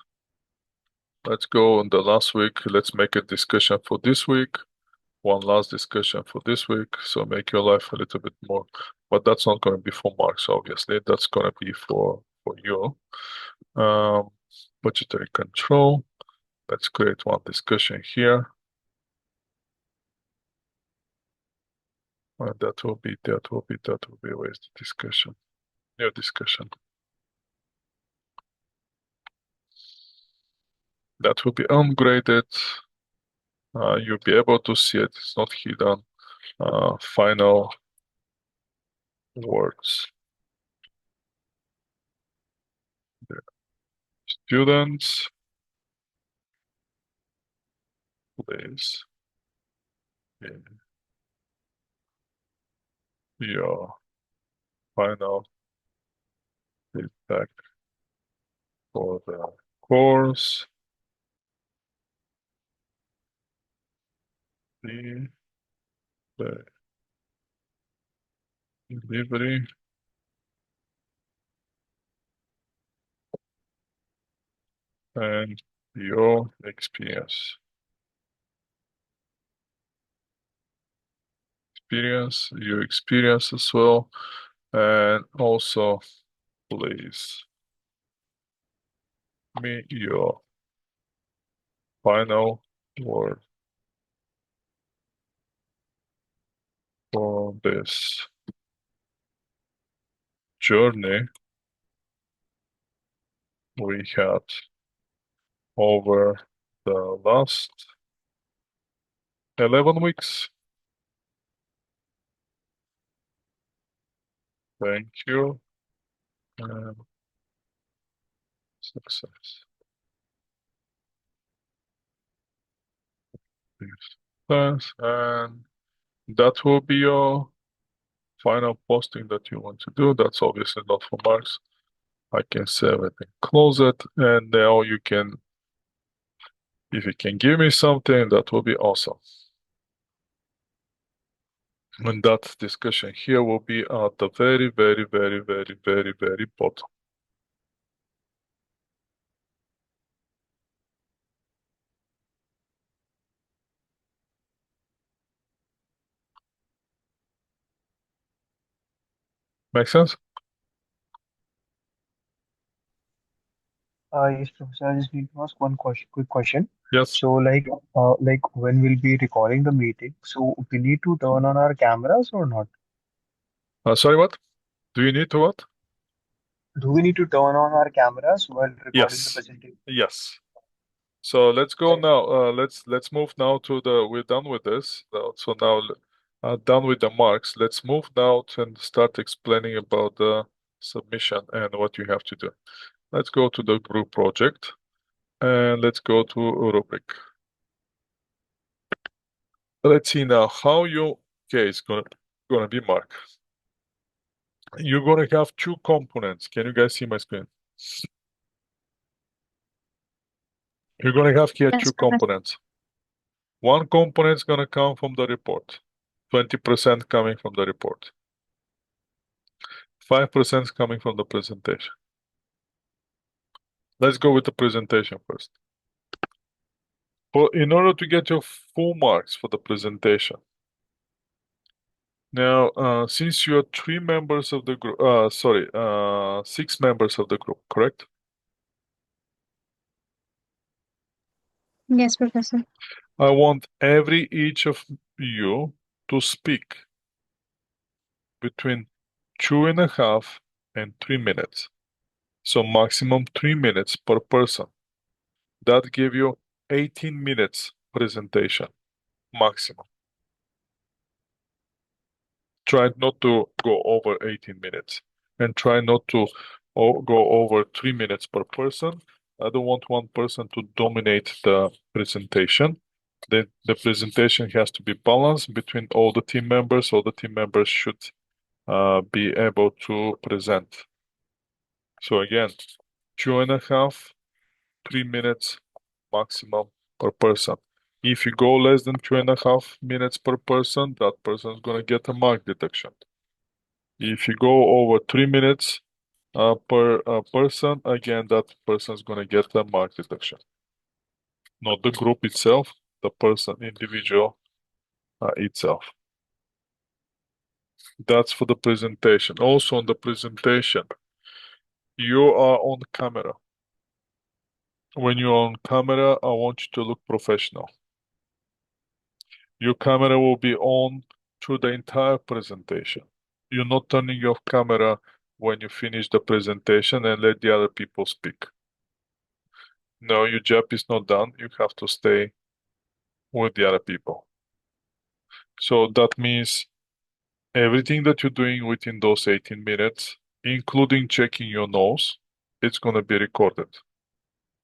Let's go on the last week. Let's make a discussion for this week. One last discussion for this week. So make your life a little bit more. But that's not going to be for Marks, obviously. That's going to be for you. Um, budgetary control. Let's create one discussion here. That will be, where's the discussion? New discussion. That will be ungraded. You'll be able to see it. It's not hidden. Final words. The students, please in your final feedback for the course, the, the delivery, and your experience. Your experience as well. And also, please, me your final word for this journey we had over the last 11 weeks. Thank you and success. Thanks. And that will be your final posting that you want to do. That's obviously not for marks. I can save it and close it. And now you can, if you can give me something, that will be awesome. And that discussion here will be at the very, very, very, very, very, very bottom. Make sense? Yes, Professor, I just need to ask one quick question. Yes. So, like when we'll be recording the meeting, so we need to turn on our cameras or not? Sorry, what? Do you need to what? Do we need to turn on our cameras while recording the Yes. presentation? Yes. So let's go Like, now. Let's move now to the. We're done with this. So now, done with the marks. Let's move now and start explaining about the submission and what you have to do. Let's go to the group project and let's go to rubric. Let's see now how your case gonna be marked. You're gonna have two components. Can you guys see my screen? You're gonna have here Yes, two Professor. components. One component is gonna come from the report. 20% coming from the report. 5% is coming from the presentation. Let's go with the presentation first. In order to get your full marks for the presentation. Now, since you are 3 members of the group, 6 members of the group, correct? Yes, Professor. I want each of you to speak between 2.5 and 3 minutes. So maximum 3 minutes per person. That give you 18 minutes presentation, maximum. Try not to go over 18 minutes. and try not to go over 3 minutes per person. I don't want one person to dominate the presentation. The presentation has to be balanced between all the team members. All the team members should be able to present. So again, 2.5, 3 minutes maximum per person. If you go less than 2.5 minutes per person, that person is gonna get a mark deduction. If you go over 3 minutes per person, again, that person is gonna get a mark deduction. Not the group itself, the person, individual itself. That's for the presentation. Also on the presentation, you are on camera. When you're on camera, I want you to look professional. Your camera will be on through the entire presentation. You're not turning your camera when you finish the presentation and let the other people speak. No, your job is not done. You have to stay with the other people. So that means everything that you're doing within those 18 minutes, including checking your nose, it's going to be recorded.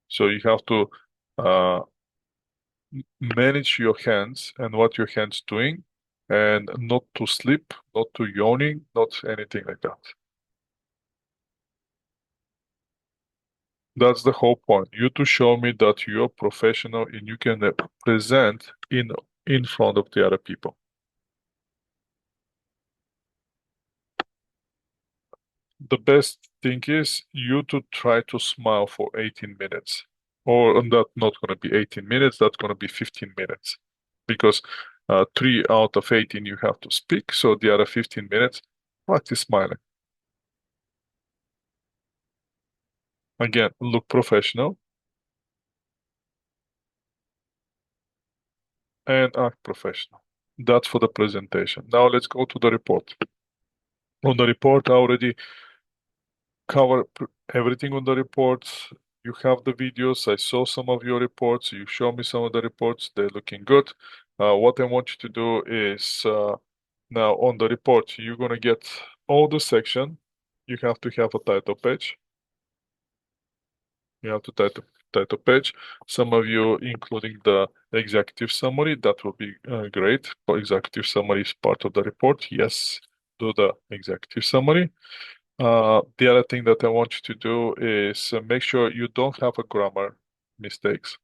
So you have to uh, manage your hands and what your hands doing, and not to sleep, not to yawning, not anything like that. That's the whole point. You to show me that you're professional and you can present in front of the other people. The best thing is you to try to smile for 18 minutes. Or that's not going to be 18 minutes, that's going to be 15 minutes. Because 3 out of 18 you have to speak, so the other 15 minutes, practice smiling. Again, look professional and act professional. That's for the presentation. Now let's go to the report. On the report, I already cover everything on the reports. You have the videos. I saw some of your reports. You show me some of the reports. They're looking good. What I want you to do is now on the report, you're gonna get all the section. You have to have a title page. You have to title page. Some of you, including the executive summary, that will be great. For executive summary is part of the report. Yes, do the executive summary. The other thing that I want you to do is make sure you don't have a grammar mistakes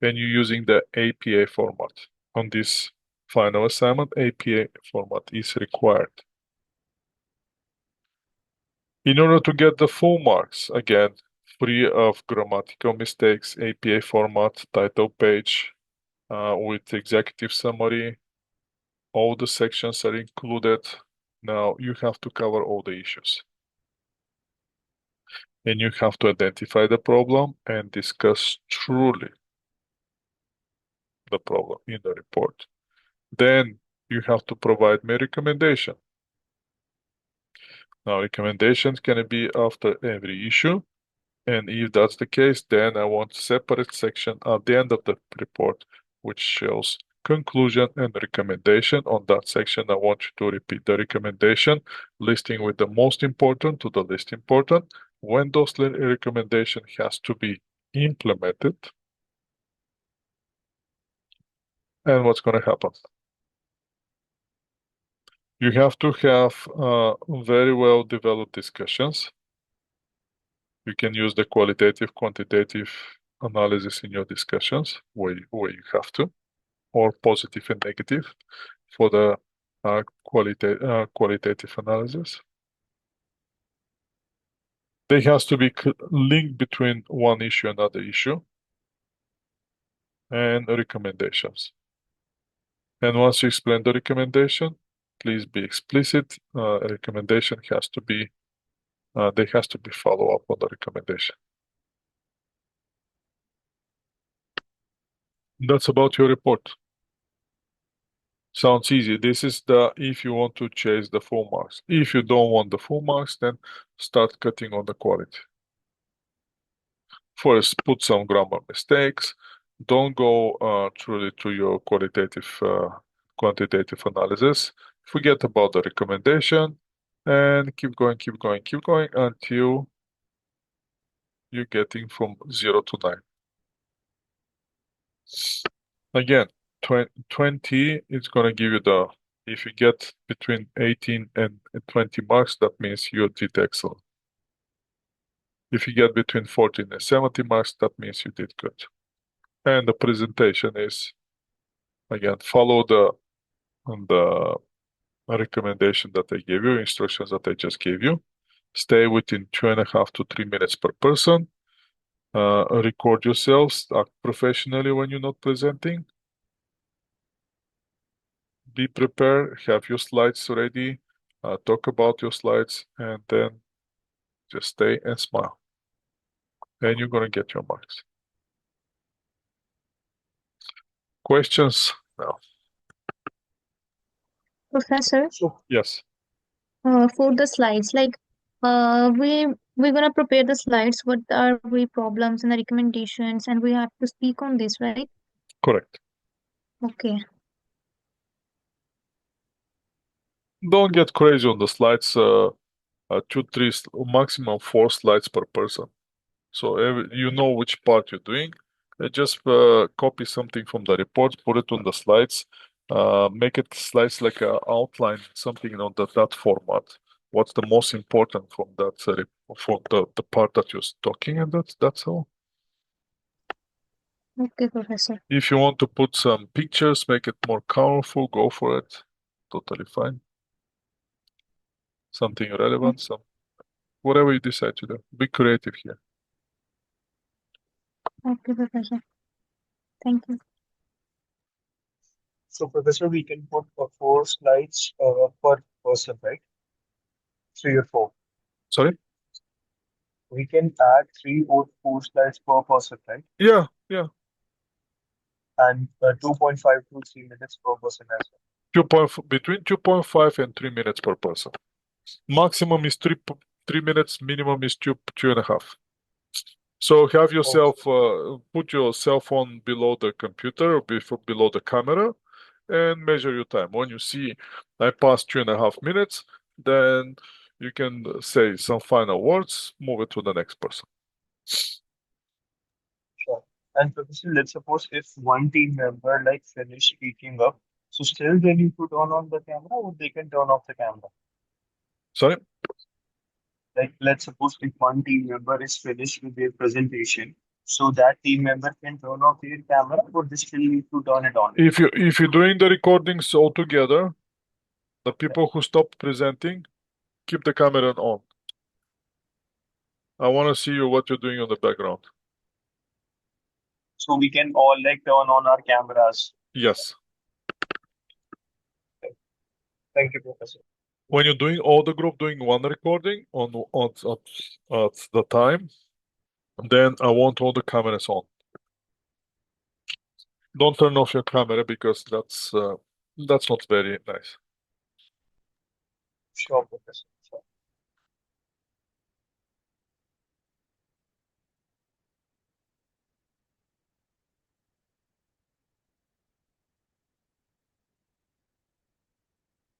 when you're using the APA format. On this final assignment, APA format is required. In order to get the full marks, again, free of grammatical mistakes, APA format, title page, with executive summary, all the sections are included. Now you have to cover all the issues. And you have to identify the problem and discuss truly the problem in the report. Then you have to provide me recommendation. Now, recommendations can be after every issue. And if that's the case, then I want separate section at the end of the report, which shows conclusion and recommendation. On that section, I want you to repeat the recommendation, listing with the most important to the least important. When those recommendation has to be implemented, and what's going to happen. You have to have very well developed discussions. You can use the qualitative, quantitative analysis in your discussions where you have to, or positive and negative for the qualitative analysis. There has to be link between one issue and another issue, and recommendations. And once you explain the recommendation, please be explicit. A recommendation has to be, there has to be follow-up on the recommendation. That's about your report. Sounds easy. This is the if you want to chase the full marks. If you don't want the full marks, then start cutting on the quality. First, put some grammar mistakes. Don't go truly to your quantitative analysis. Forget about the recommendation. And keep going, keep going, keep going until you're getting from 0 to 9. Again, 20 is going to give you the, if you get between 18 and 20 marks, that means you did excellent. If you get between 14 and 70 marks, that means you did good. And the presentation is, again, follow the recommendation that I gave you, instructions that I just gave you. Stay within 2.5 to 3 minutes per person. Record yourselves, act professionally when you're not presenting. Be prepared, have your slides ready, talk about your slides, and then just stay and smile. And you're gonna get your marks. Questions now? Professor, So Yes, for the slides, like we're gonna prepare the slides. What are we problems and the recommendations, and we have to speak on this, right? correct. Okay. Don't get crazy on the slides. Two, three, maximum 4 slides per person. So you know which part you're doing. Just copy something from the report, put it on the slides. Make it slides like a outline, something on that format. What's the most important from that from the part that you're talking, and that's all. Okay, Professor. If you want to put some pictures, make it more colorful, go for it. Totally fine. Something relevant, some whatever you decide to do. Be creative here. Okay, Professor. Thank you. so Professor, we can put 4 slides per person, right? 3 or 4. Sorry? We can add 3 or 4 slides per person, right? Yeah, yeah. And 2.5 to 3 minutes per person as well. Between 2.5 and 3 minutes per person. Maximum is 3 minutes, minimum is 2.5. So have Okay, yourself put your cell phone below the computer or below the camera and measure your time. When you see I passed 2.5 minutes, then you can say some final words, move it to the next person. sure. And Professor, let's suppose if one team member like finish speaking up, so still they need to turn on the camera or they can turn off the camera? Sorry? Like let's suppose if one team member is finished with their presentation, so that team member can turn off their camera or they still need to turn it on. If you're doing the recordings all together, the people who stop presenting, keep the camera on. I want to see you what you're doing on the background. So we can all like turn on our cameras. Yes. Thank you, Professor. When you're doing all the group doing one recording at the time, then I want all the cameras on. Don't turn off your camera because that's not very nice. Sure, Professor. Sure.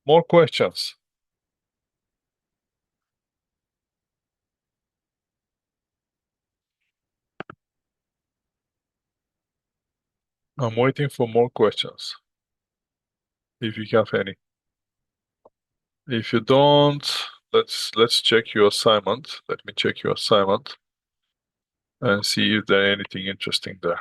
More questions? I'm waiting for more questions. If you have any. If you don't, let's check your assignment. Let me check your assignment and see if there's anything interesting there.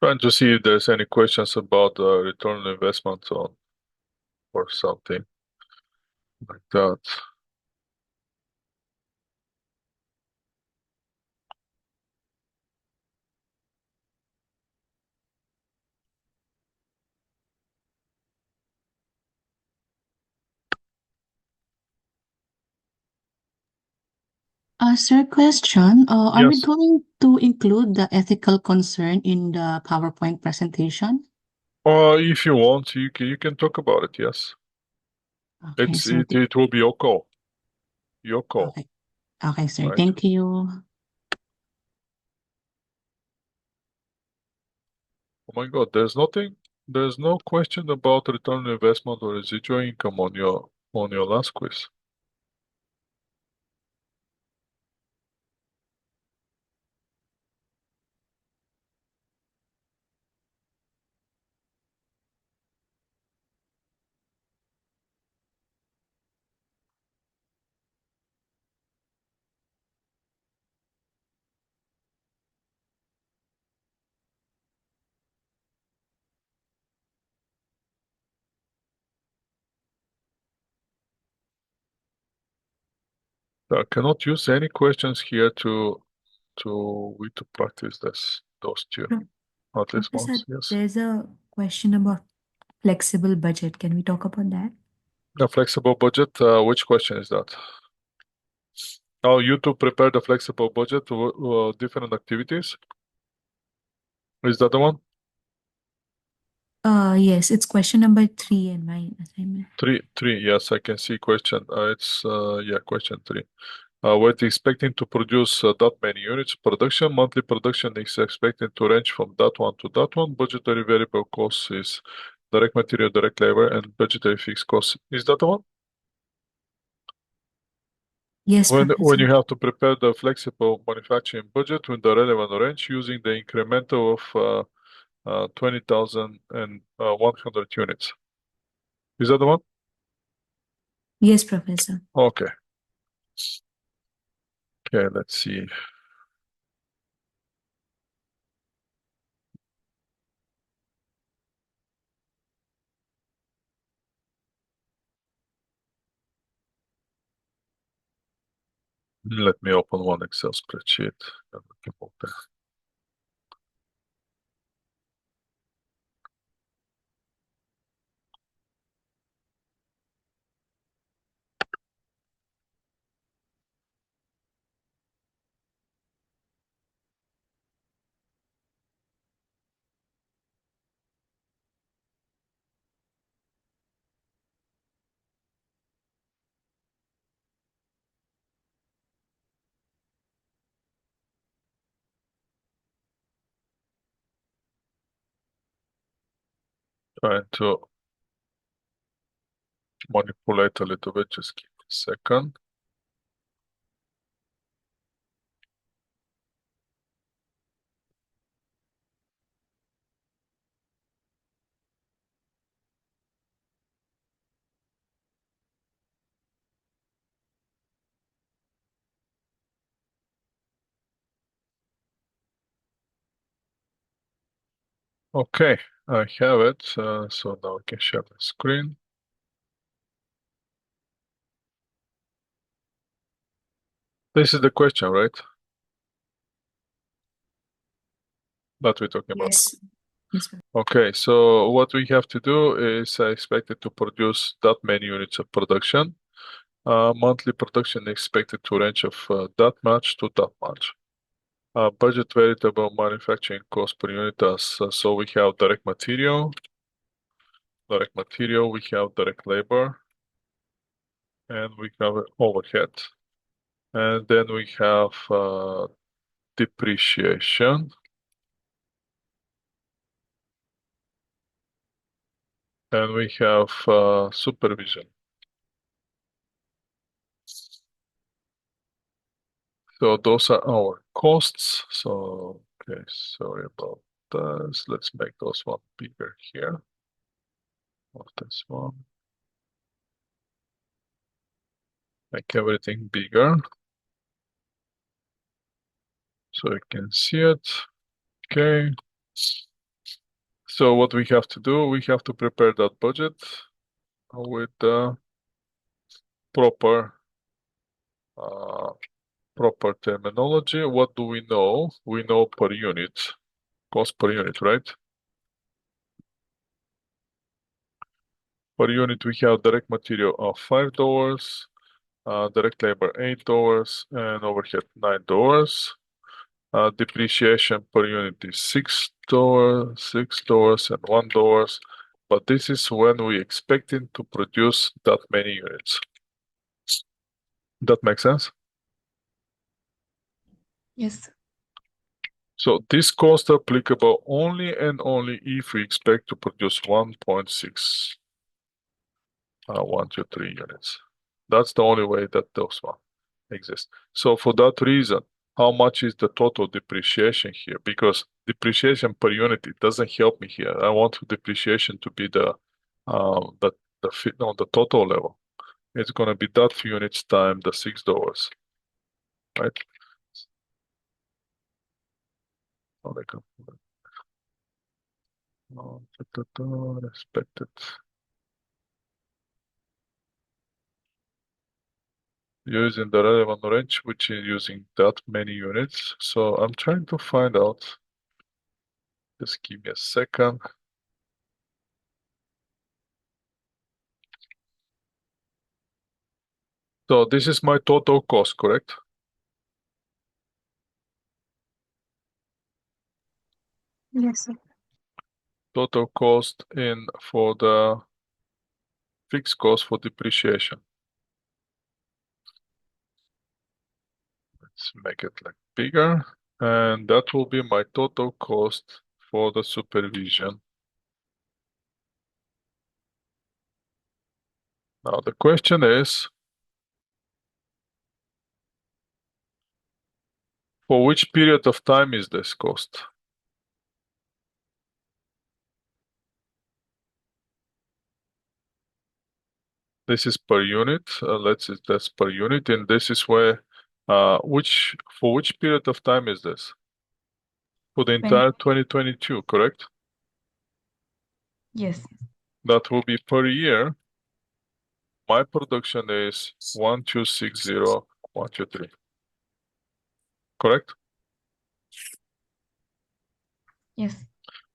Trying to see if there's any questions about return on investment or something. like that. Sir, question. Are we Yes. going to include the ethical concern in the PowerPoint presentation? If you want, you can talk about it. Yes. Okay, sir. It will be your call. Your call, Okay. Okay, sir. right? Thank you. Oh my God, there's no question about return on investment or residual income on your last quiz. I cannot use any questions here to practice those two. Pro- At least Professor, once, yes. there's a question about flexible budget. Can we talk about that? A flexible budget, which question is that? Oh, you to prepare the flexible budget to different activities? Is that the one? Yes, it's question number 3 in my assignment. Three. Yes, I can see question. It's yeah, question 3. We're expecting to produce that many units production. Monthly production is expected to range from that one to that one. Budgetary variable cost is direct material, direct labor, and budgetary fixed cost. Is that the one? Yes, When Professor. you have to prepare the flexible manufacturing budget with the relevant range using the incremental of 20,100 units. Is that the one? Yes, Professor. Okay. Okay, let's see. Let me open one Excel spreadsheet and we can compare. Trying to manipulate a little bit, just give me a second. Okay, I have it. So now we can share the screen. This is the question, right? That we're talking about. Yes. Yes, Professor. Okay, so what we have to do is I expected to produce that many units of production. Monthly production expected to range of that much to that much. Budget variable manufacturing cost per unit as so we have direct material, we have direct labor, and we have overhead. And then we have depreciation. And we have supervision. So those are our costs. So, okay, sorry about this. Let's make those one bigger here. Of this one. Make everything bigger. So you can see it. Okay. So what we have to do, we have to prepare that budget with proper proper terminology. What do we know? We know per unit, cost per unit, right? Per unit, we have direct material of $5, direct labor $8, and overhead $9. Depreciation per unit is $6 and $1. But this is when we expecting to produce that many units. That makes sense? Yes. So this cost applicable only and only if we expect to produce 1.6, 1, 2, 3 units. That's the only way that those one exist. So for that reason, how much is the total depreciation here? Because depreciation per unit, it doesn't help me here. I want depreciation to be the fit on the total level. It's gonna be that few units times the $6, right? Oh, they come. Oh, expected. Using the relevant range, which is using that many units. So I'm trying to find out. Just give me a second. So this is my total cost, correct? Yes, sir. Total cost in for the fixed cost for depreciation. Let's make it like bigger. And that will be my total cost for the supervision. Now the question is, for which period of time is this cost? This is per unit. Let's say that's per unit, and this is where for which period of time is this? For the entire 2022, correct? Yes. That will be per year. My production is 1260, 123. Correct? Yes.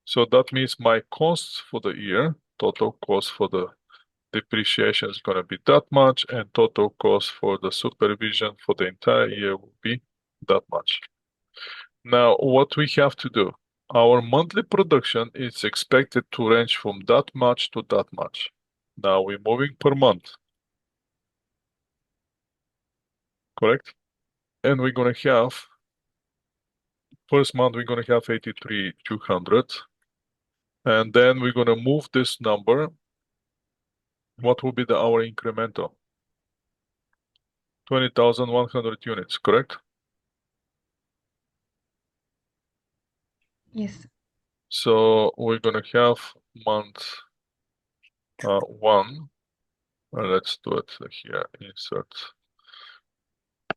So that means my costs for the year, total cost for the depreciation is going to be that much, and total cost for the supervision for the entire year will be that much. Now, what we have to do, our monthly production is expected to range from that much to that much. Now we're moving per month, correct? And we're going to have, first month, we're going to have 83,200. And then we're going to move this number. What will be our incremental? 20,100 units, correct? Yes. So we're going to have month one. Let's do it here, insert.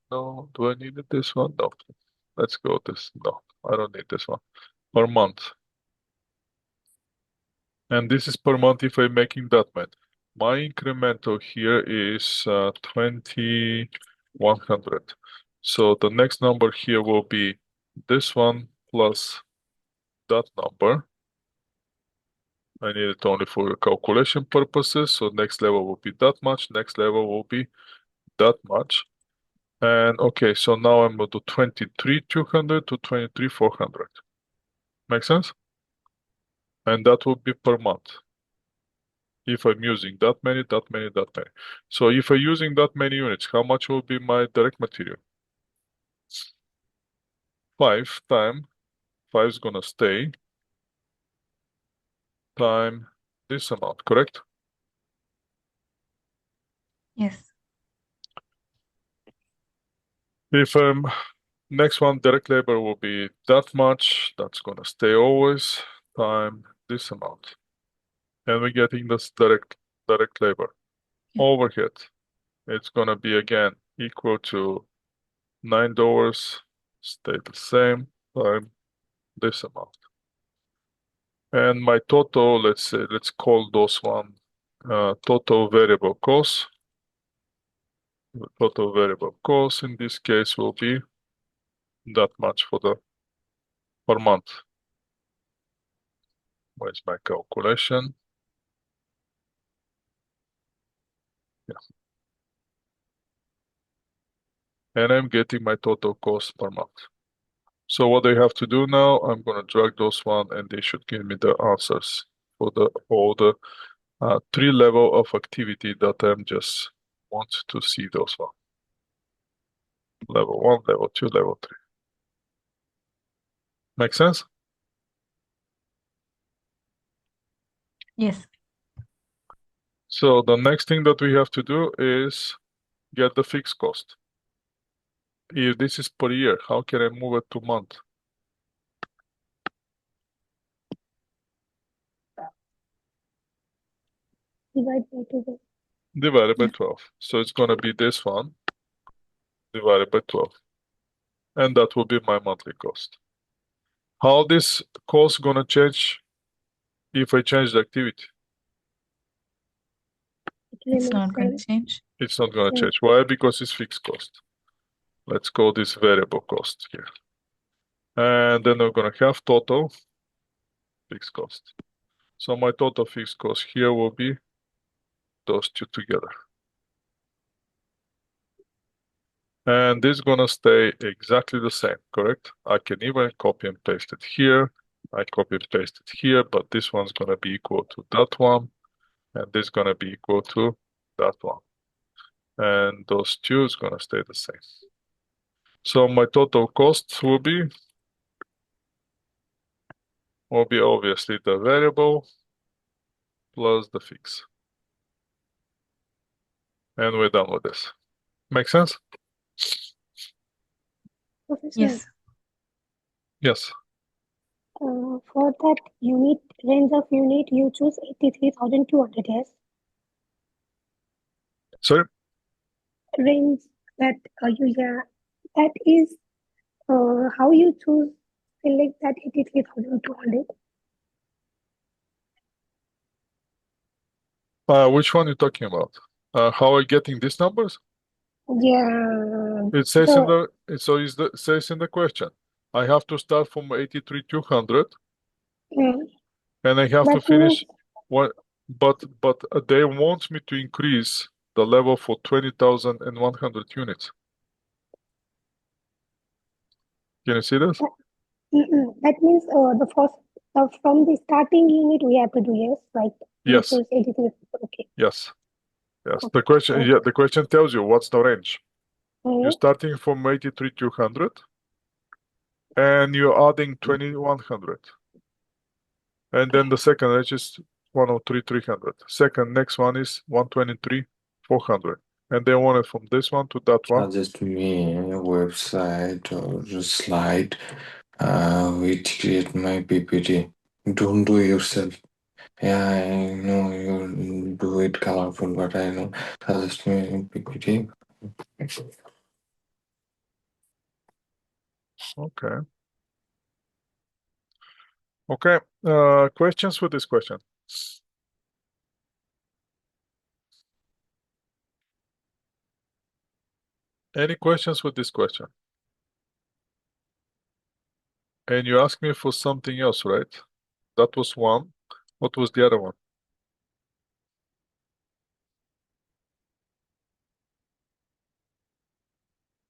No, do I need this one? No. Let's go this. No, I don't need this one. Per month. And this is per month if I'm making that much. My incremental here is 2,100. So the next number here will be this one plus that number. I need it only for calculation purposes. So next level will be that much. Next level will be that much. And okay, so now I'm going to 23,200 to 23,400. Make sense? And that will be per month. If I'm using that many, that many, that many. So if I'm using that many units, how much will be my direct material? 5 times 5 is gonna stay time this amount, correct? Yes. If next one direct labor will be that much, that's gonna stay always time this amount. And we're getting this direct labor. Yeah. Overhead, it's gonna be again equal to $9, stay the same time this amount. And my total, let's call those one total variable costs. The total variable cost in this case will be that much for the per month. Where's my calculation? Yeah. And I'm getting my total cost per month. So what I have to do now, I'm gonna drag those one and they should give me the answers for all the three level of activity that I'm just want to see those one. Level 1, level 2, level 3. Make sense? Yes. So the next thing that we have to do is get the fixed cost. If this is per year, how can I move it to month? Divide by 2. Divided by Yeah. 12. So it's gonna be this one divided by 12. And that will be my monthly cost. How this cost gonna change if I change the activity? It's not going to change. It's not gonna change. Why? Because it's fixed cost. Let's call this variable cost here. And then we're gonna have total fixed cost. So my total fixed cost here will be those two together. And this is gonna stay exactly the same, correct? I can even copy and paste it here. I copy and paste it here, but this one's gonna be equal to that one, and this is gonna be equal to that one. And those two is gonna stay the same. So my total cost will be obviously the variable plus the fix. And we're done with this. Make sense? Professor, Yes. Yes. for that unit, range of unit, you choose 83,200, yes? Sorry? Range that that is how you choose, select that 83,200. Which one are you talking about? How are you getting these numbers? Yeah, It says in the says in the question. I have to start from 83,200 and I have to that means finish what but they want me to increase the level for 20,100 units. Can you see this? that means the first from the starting unit we have to do, yes, like you Yes. choose 83. Okay. Yes. Yes. The question tells you what's the range. You're starting from 83,200 and you're adding 2,100. And then the second range is 103,300. Second, next one is 123,400. And they want it from this one to that one. Suggest me a website or a slide which create my PPT. Don't do yourself. Yeah, I know you do it colorful, but I know. Suggest me a PPT. Okay. Okay. Questions with this question? Any questions with this question? And you asked me for something else, right? That was one. What was the other one?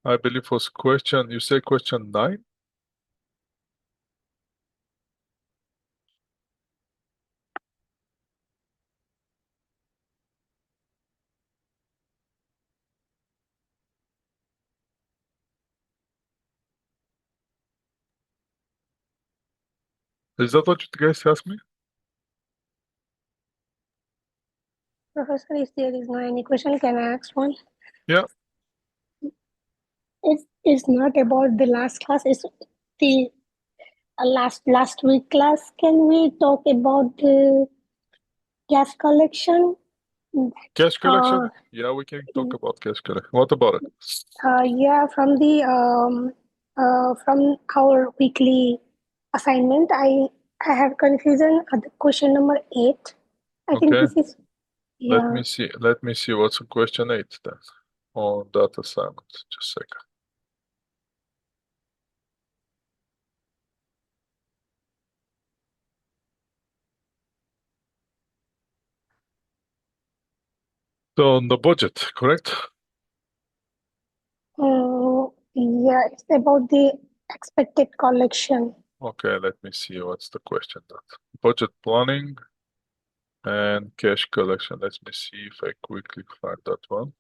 I believe was question, you say question 9? Is that what you guys asked me? Professor, if there is no any question, can I ask one? Yeah. It's not about the last class, it's the last week class. Can we talk about the gas collection? Cash collection? Yeah, we can talk about cash collection. What about it? Yeah, from our weekly assignment, I have confusion at the question number 8. I think Okay. this is Let me see. Let me see what's question 8 then. on that assignment. Just a second. So on the budget, correct? Yeah, it's about the expected collection. Okay, let me see what's the question. That budget planning and cash collection. Let me see if I quickly find that one.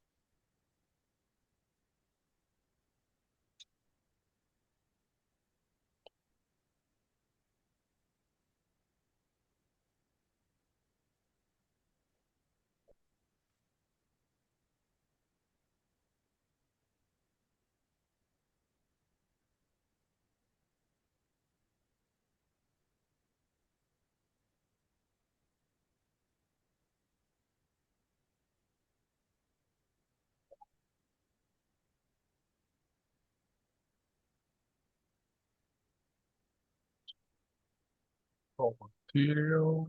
Raw material.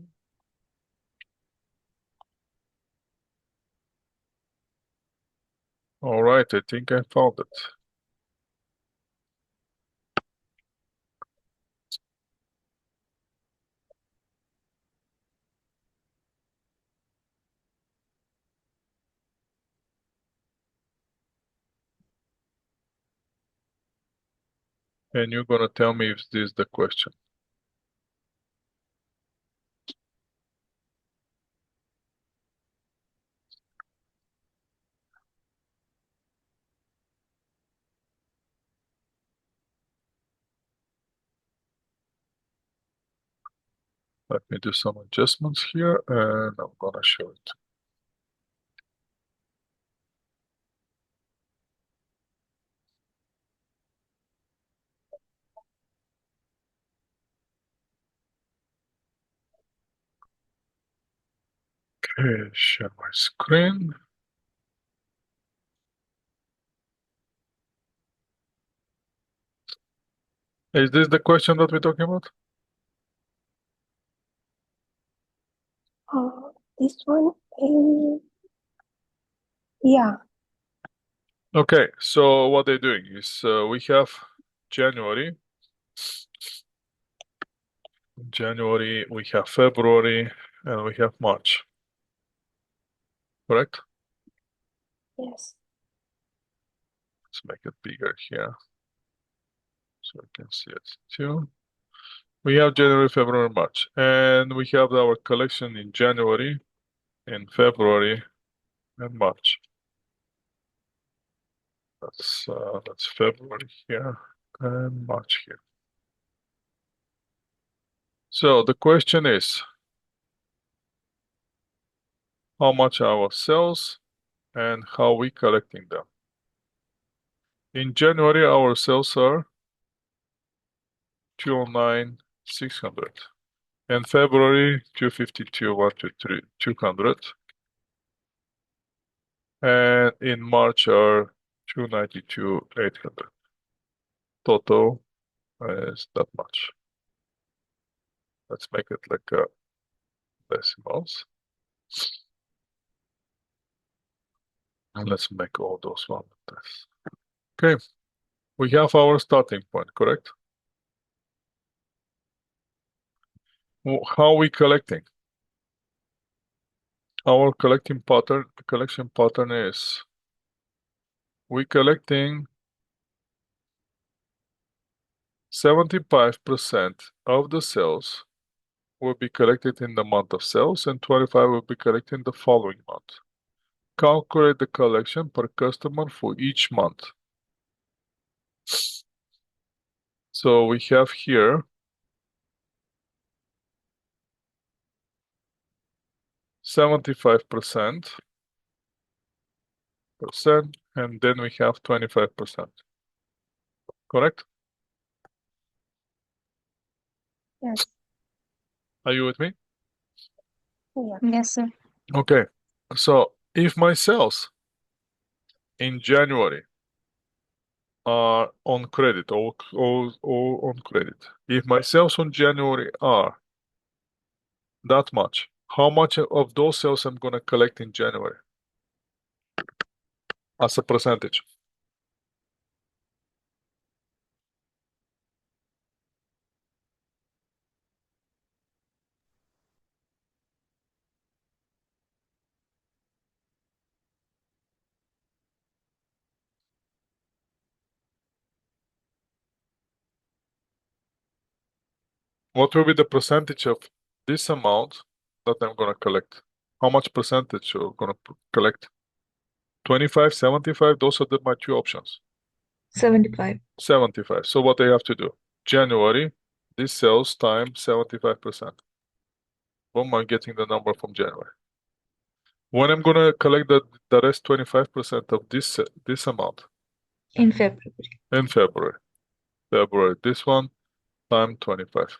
All right, I think I found it. And you're gonna tell me if this is the question. Let me do some adjustments here and I'm gonna show it. Okay, share my screen. Is this the question that we're talking about? This one is, yeah, Okay, so what they're doing is we have January, we have February, and we have March. Correct? yes. Let's make it bigger here so you can see it too. We have January, February, March, and we have our collection in January, in February, and March. That's February here and March here. So the question is, how much are our sales and how we collecting them? In January, our sales are 209,600. In February, 252,123, 200. And in March are 292,800. Total is that much. Let's make it like a decimals. And let's make all those one with this. Okay, we have our starting point, correct? How are we collecting? Our collection pattern is we collecting 75% of the sales will be collected in the month of sales and 25 will be collected in the following month. Calculate the collection per customer for each month. So we have here 75% and then we have 25%. Correct? Yes. Are you with me? Yeah. Yes, sir. Okay. So if my sales in January are on credit or on credit, if my sales on January are that much, how much of those sales I'm gonna collect in January? as a percentage? What will be the percentage of this amount that I'm gonna collect? How much percentage you're gonna collect? 25, 75, those are my two options. 75. 75. So what I have to do? January, this sales times 75%. Boom, I'm getting the number from January. When I'm gonna collect the rest 25% of this amount? In February. In February. February, this one times 25.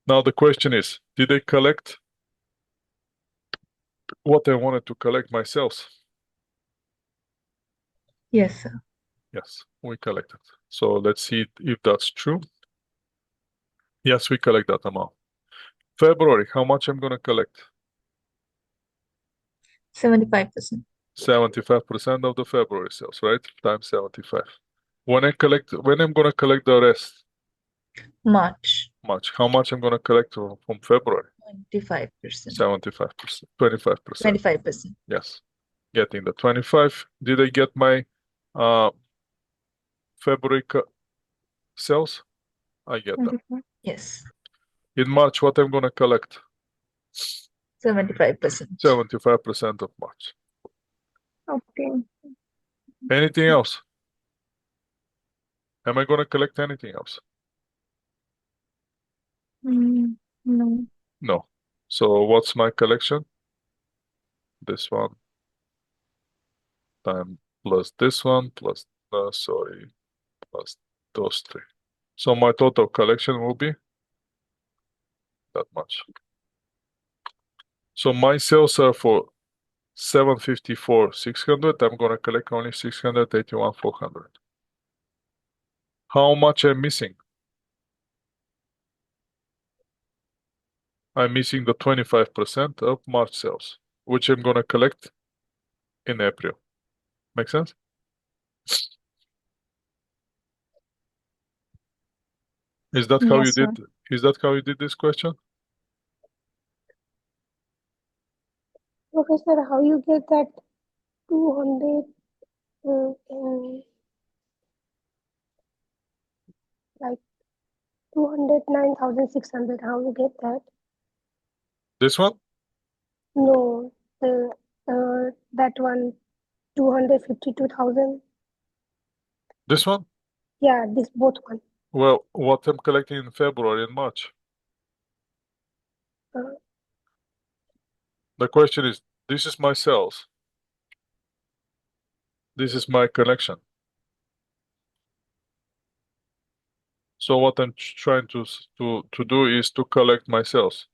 Now the question is, did I collect what I wanted to collect myself? Yes, sir. Yes, we collected. So let's see if that's true. Yes, we collect that amount. February, how much I'm gonna collect? 75%. 75% of the February sales, right? Times 75. When I'm gonna collect the rest? March. March. How much I'm gonna collect from February? 25%. 75%. 25%. 25%. Yes. Getting the 25. Did I get my February sales? I get them. Yes. In March, what I'm gonna collect? 75%. 75% of March. Okay. Anything else? Am I gonna collect anything else? No. No. So what's my collection? This one time plus this one plus plus those three. So my total collection will be that much. So my sales are for 754 600. I'm gonna collect only 681 400. How much I'm missing? I'm missing the 25% of March sales, which I'm gonna collect in April. Make sense? Is that how you Yes, sir. did? Is that how you did this question? Professor, how you get that 200 in like 209,600? How you get that? This one? No, that one 252,000. This one? Yeah, this both one. Well, what I'm collecting in February and March. Uh, The question is, this is my sales. This is my collection. So what I'm trying to do is to collect my sales.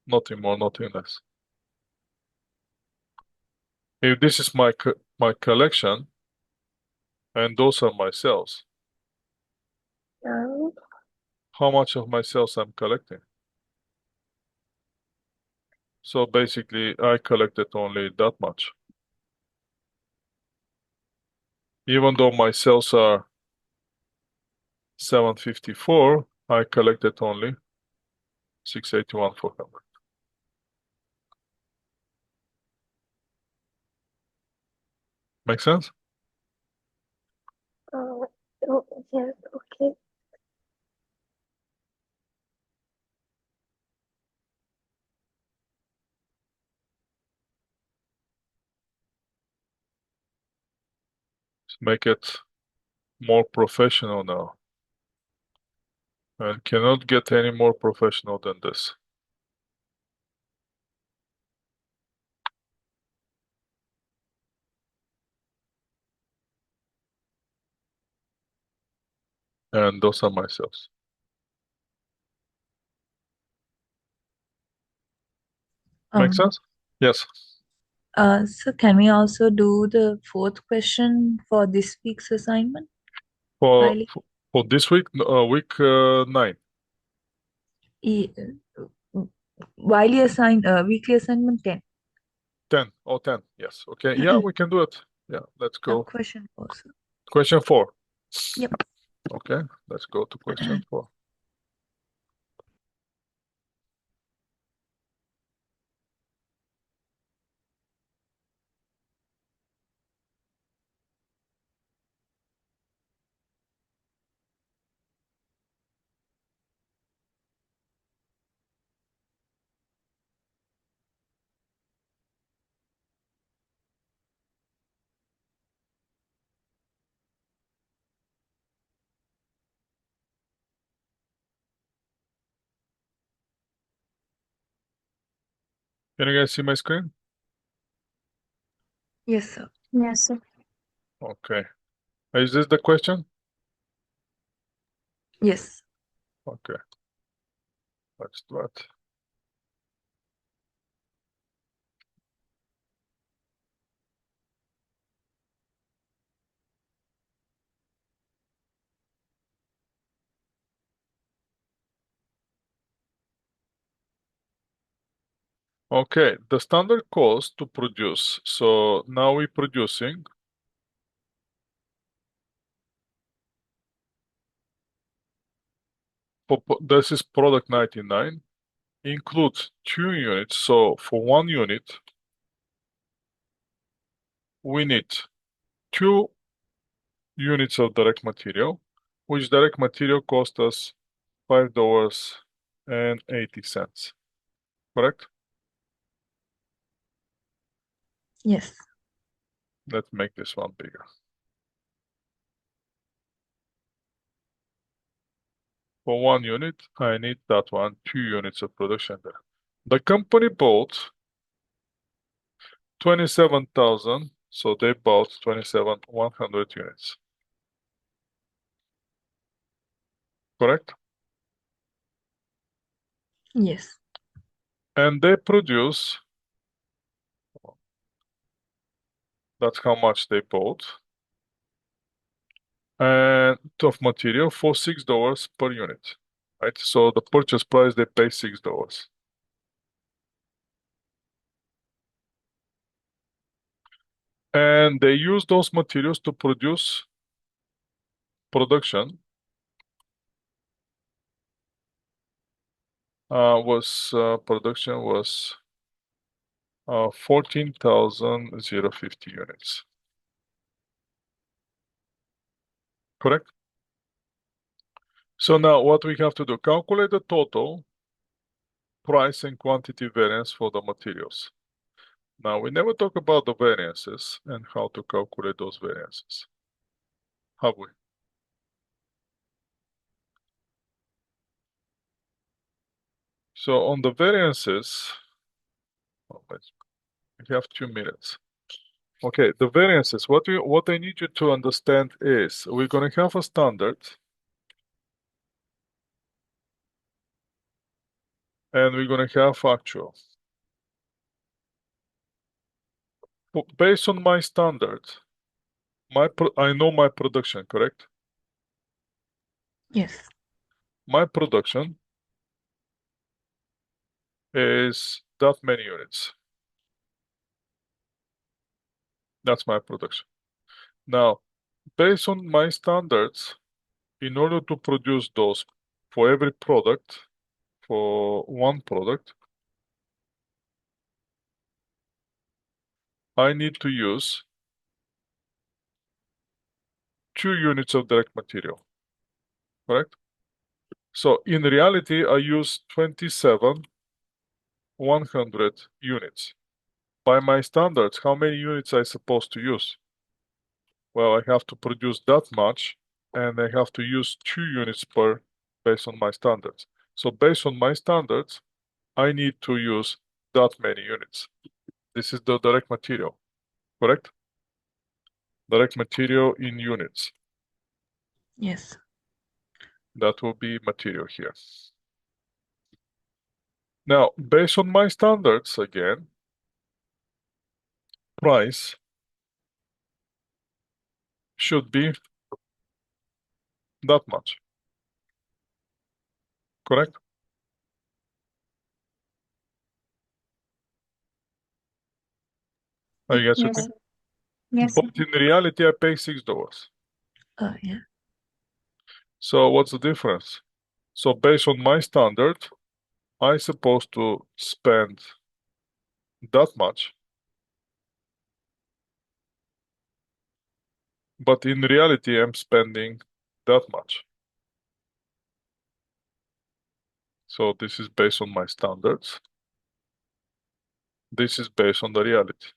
Nothing more, nothing less. If this is my collection and those are my sales, uh, how much of my sales I'm collecting? So basically, I collected only that much. Even though my sales are 754, I collected only 681 400. Make sense? oh, yes, okay. Make it more professional now. And cannot get any more professional than this. And those are my sales. Make sense? Yes. So can we also do the fourth question for this week's assignment? For Riley? for this week, week 9. E- Wiley assigned weekly assignment 10. 10. Oh, 10. Yes. Okay. Yeah, we can do it. Yeah, let's go. Question 4, sir. Question 4. Yep. Okay, let's go to question 4. Can you guys see my screen? Yes, sir. Yes, sir. Okay. Is this the question? Yes. Okay. Let's do it. Okay, the standard cost to produce. So now we're producing this is product 99, includes 2 units. So for 1 unit, we need 2 units of direct material, which direct material cost us $5.80. Correct? Yes. Let's make this one bigger. For 1 unit, I need that one, 2 units of production there. The company bought 27,000, so they bought 100 units. Correct? Yes. And they produce, that's how much they bought, and of material for $6 per unit. Right? So the purchase price they pay $6. And they use those materials to produce production production was 14,050 units. Correct? So now what we have to do, calculate the total price and quantity variance for the materials. Now we never talk about the variances and how to calculate those variances. Have we? So on the variances, we have 2 minutes. Okay, the variances, what I need you to understand is we're gonna have a standard and we're gonna have actual. Based on my standard, I know my production, correct? Yes. My production is that many units. That's my production. Now, based on my standards, in order to produce those for every product, for one product, I need to use 2 units of direct material, correct? So in reality, I use 27,100 units. By my standards, how many units I supposed to use? Well, I have to produce that much, and I have to use 2 units per based on my standards. So based on my standards, I need to use that many units. This is the direct material, correct? Direct material in units. Yes. That will be material here. Now, based on my standards, again, price should be that much, correct? Are you guys with Yes. me? Yes, But sir. in reality, I pay $6. Yeah. So what's the difference? So based on my standard, I'm supposed to spend that much. But in reality, I'm spending that much. So this is based on my standards. This is based on the reality.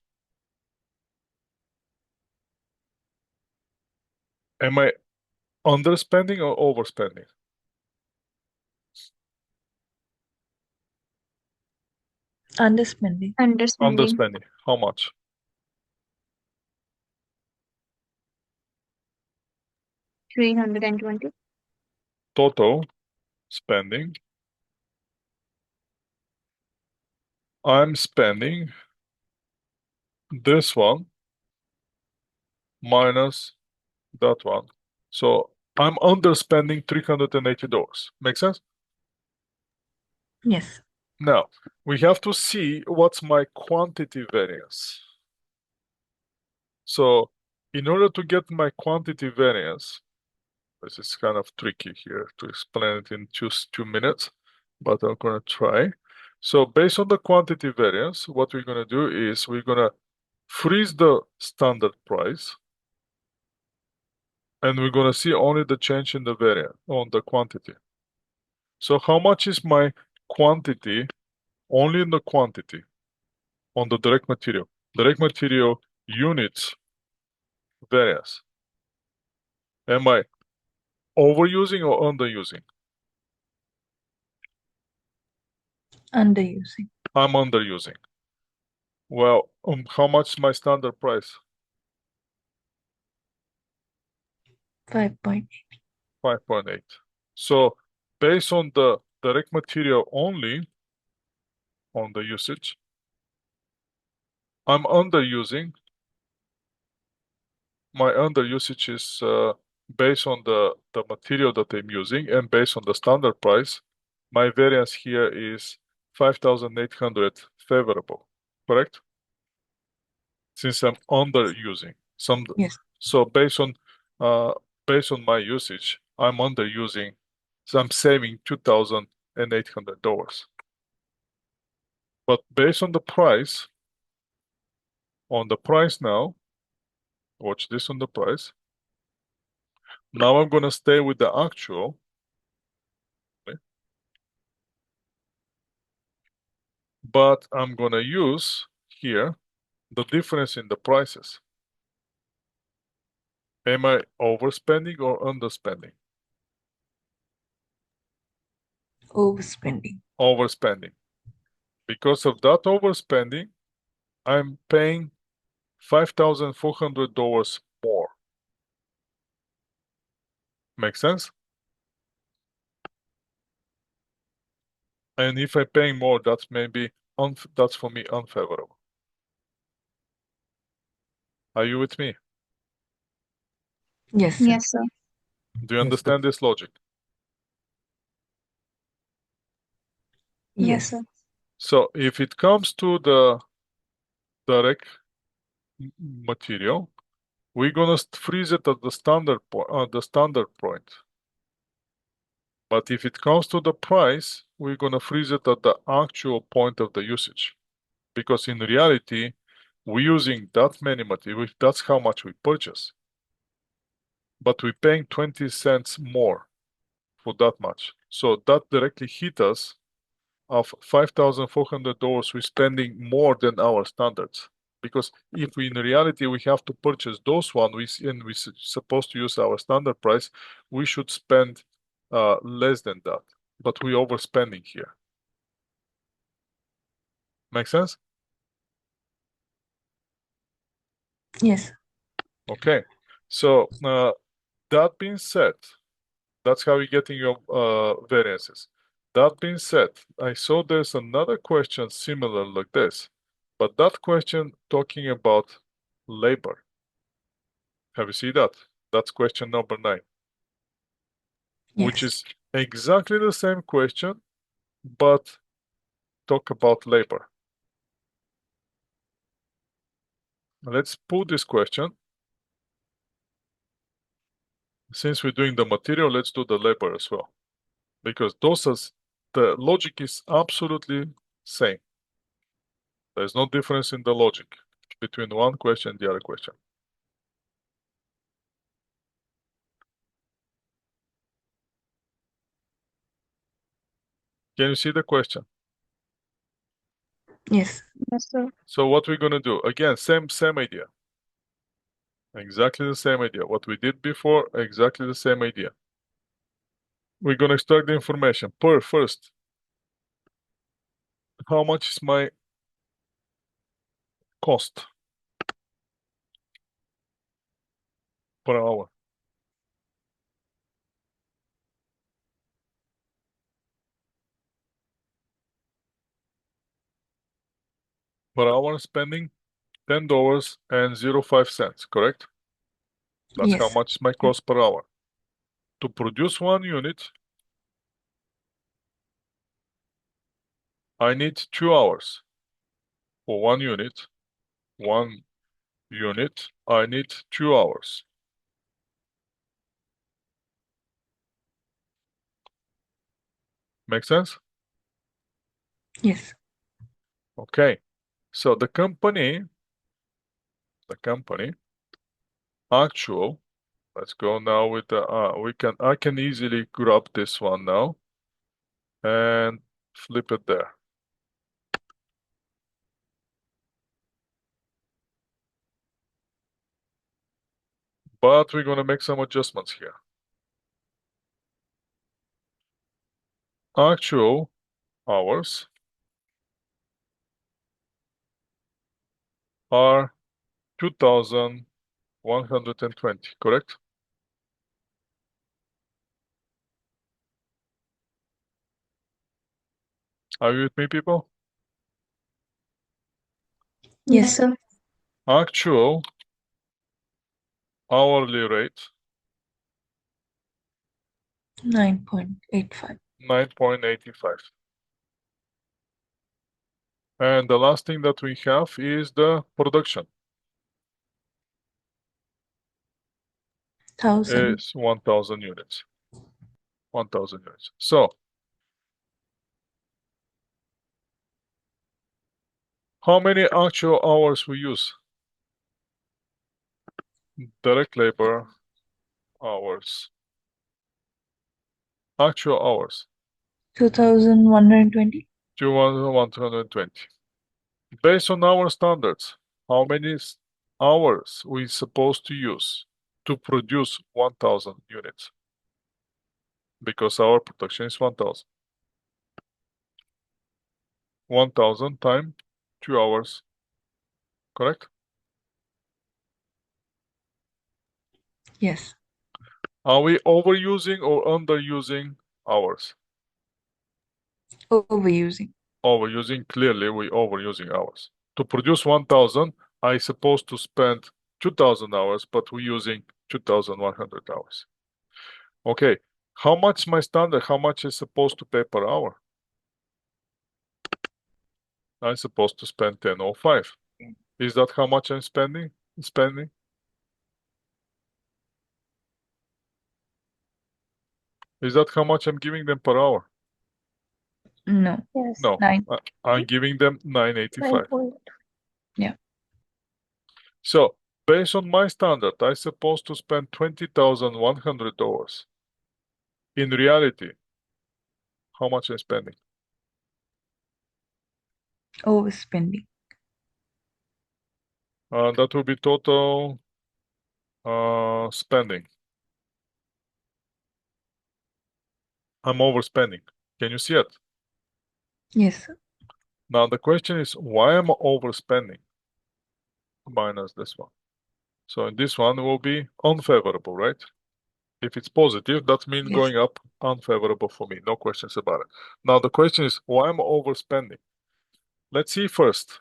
Am I underspending or overspending? Underspending. Understanding. Underspending. How much? 320. Total spending. I'm spending this one minus that one. So I'm underspending $380. Make sense? Yes. Now, we have to see what's my quantity variance. So in order to get my quantity variance, this is kind of tricky here to explain it in just 2 minutes, but I'm gonna try. So based on the quantity variance, what we're gonna do is we're gonna freeze the standard price, and we're gonna see only the change in the variance on the quantity. So how much is my quantity only in the quantity on the direct material? Direct material units variance. Am I overusing or underusing? Underusing. I'm underusing. Well, how much is my standard price? 5.8. 5.8. So based on the direct material only on the usage, I'm underusing. My underusage is based on the material that I'm using and based on the standard price. My variance here is 5,800 favorable, correct? Since I'm underusing some, Yes. so based on my usage, I'm underusing, so I'm saving $2,800. But based on the price, now, watch this on the price. Now I'm gonna stay with the actual. Okay, but I'm gonna use here the difference in the prices. Am I overspending or underspending? Overspending. Overspending. Because of that overspending, I'm paying $5,400 more. Make sense? And if I'm paying more, that's maybe that's for me unfavorable. Are you with me? Yes, sir. Yes, sir. Do you understand this logic? Yes, Yes. sir. So if it comes to the direct material, we're gonna freeze it at the standard point. But if it comes to the price, we're gonna freeze it at the actual point of the usage. Because in reality, we're using that many material, that's how much we purchase. But we're paying 20 cents more for that much. So that directly hit us of $5,400 we're spending more than our standards. Because if we in reality we have to purchase those one and we supposed to use our standard price, we should spend less than that. But we're overspending here. Make sense? Yes. Okay. So that being said, that's how you're getting your variances. That being said, I saw there's another question similar like this, but that question talking about labor. Have you seen that? That's question number 9, which Yes. is exactly the same question, but talk about labor. Let's put this question. Since we're doing the material, let's do the labor as well. Because the logic is absolutely same. There's no difference in the logic between one question and the other question. Can you see the question? Yes. Yes, sir. So what we're gonna do? Again, same idea. Exactly the same idea. What we did before, exactly the same idea. We're gonna extract the information. First, how much is my cost per hour? Per hour spending $10.05, correct? That's how Yes. much is my cost per hour. To produce 1 unit, I need 2 hours. For 1 unit, I need 2 hours. Make sense? Yes. Okay. So the company, actual, let's go now with the, I can easily grab this one now and flip it there. But we're gonna make some adjustments here. Actual hours are 2,120, correct? Are you with me, people? Yes, sir. Actual hourly rate, 9.85. 9.85. And the last thing that we have is the production. 1,000. Is 1,000 units. 1,000 units. So, how many actual hours we use? Direct labor hours. Actual hours. 2,120. 2,120. Based on our standards, how many hours we supposed to use to produce 1,000 units? Because our production is 1,000. 1,000 times 2 hours, correct? Yes. Are we overusing or underusing hours? Overusing. Overusing, clearly we overusing hours. To produce 1,000, I supposed to spend 2,000 hours, but we're using 2,100 hours. Okay, how much my standard, how much is supposed to pay per hour? I'm supposed to spend 10.05. Is that how much I'm spending? Is that how much I'm giving them per hour? No. Yes. No, 9. I'm giving them 9.85. 9 Yeah. So, based on my standard, I'm supposed to spend $20,100. In reality, how much I'm spending? Overspending. That will be total spending. I'm overspending. Can you see it? Yes. Now the question is, why am I overspending? Minus this one. So in this one will be unfavorable, right? If it's positive, that means Yes. going up unfavorable for me. No questions about it. Now the question is, why am I overspending? Let's see first.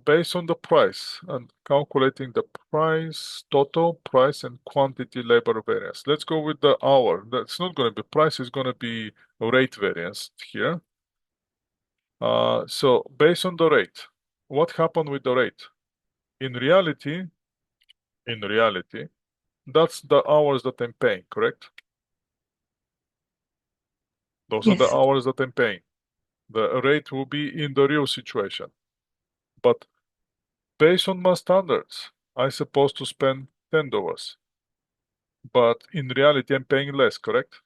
Based on the price and calculating the price, total price and quantity labor variance. Let's go with the hour. That's not going to be price, it's going to be rate variance here. So based on the rate, what happened with the rate? In reality, that's the hours that I'm paying, correct? Those are the Yes. hours that I'm paying. The rate will be in the real situation. But based on my standards, I'm supposed to spend $10. But in reality, I'm paying less, correct?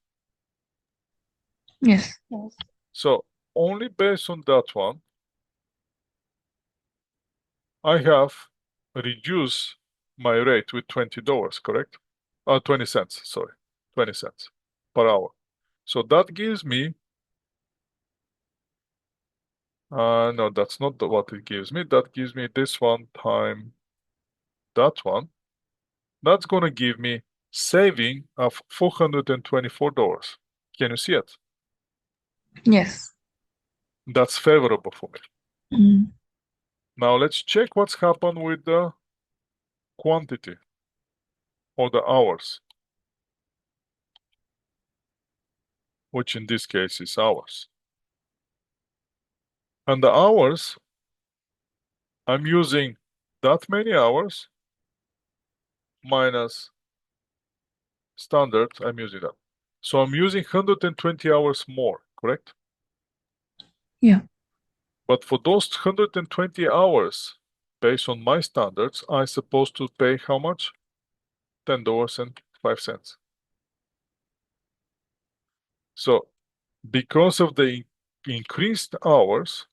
Yes. Yes. So only based on that one, I have reduced my rate with $20, correct? 20 cents, sorry, 20 cents per hour. So that gives me, no, that's not what it gives me. That gives me this one time that one. That's gonna give me saving of $424. Can you see it? Yes. That's favorable for me. Mm. Now let's check what's happened with the quantity or the hours, which in this case is hours. And the hours, I'm using that many hours minus standard, I'm using that. So I'm using 120 hours more, correct? Yeah. But for those 120 hours, based on my standards, I'm supposed to pay how much? $10.05. So because of the increased hours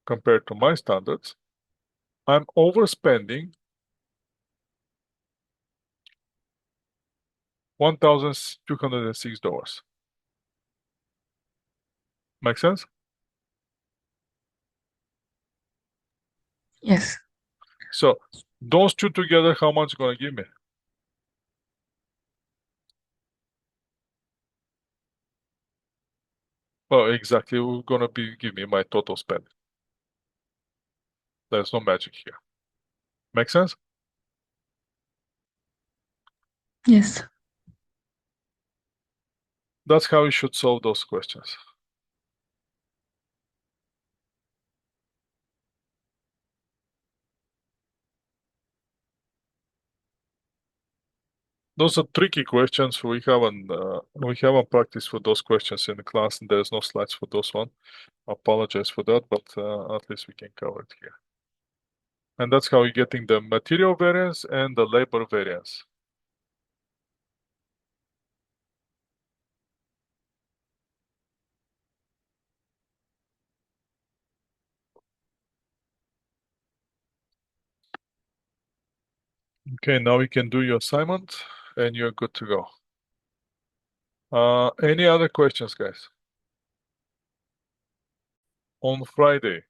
compared to my standards, I'm overspending $1,206. Make sense? Yes. So those two together, how much gonna give me? Well, exactly, we're gonna be give me my total spend. There's no magic here. Make sense? Yes. That's how you should solve those questions. Those are tricky questions. We haven't practiced for those questions in the class, and there's no slides for those one. I apologize for that, but at least we can cover it here. And that's how you're getting the material variance and the labor variance. Okay, now we can do your assignment and you're good to go. Any other questions, guys? On Friday,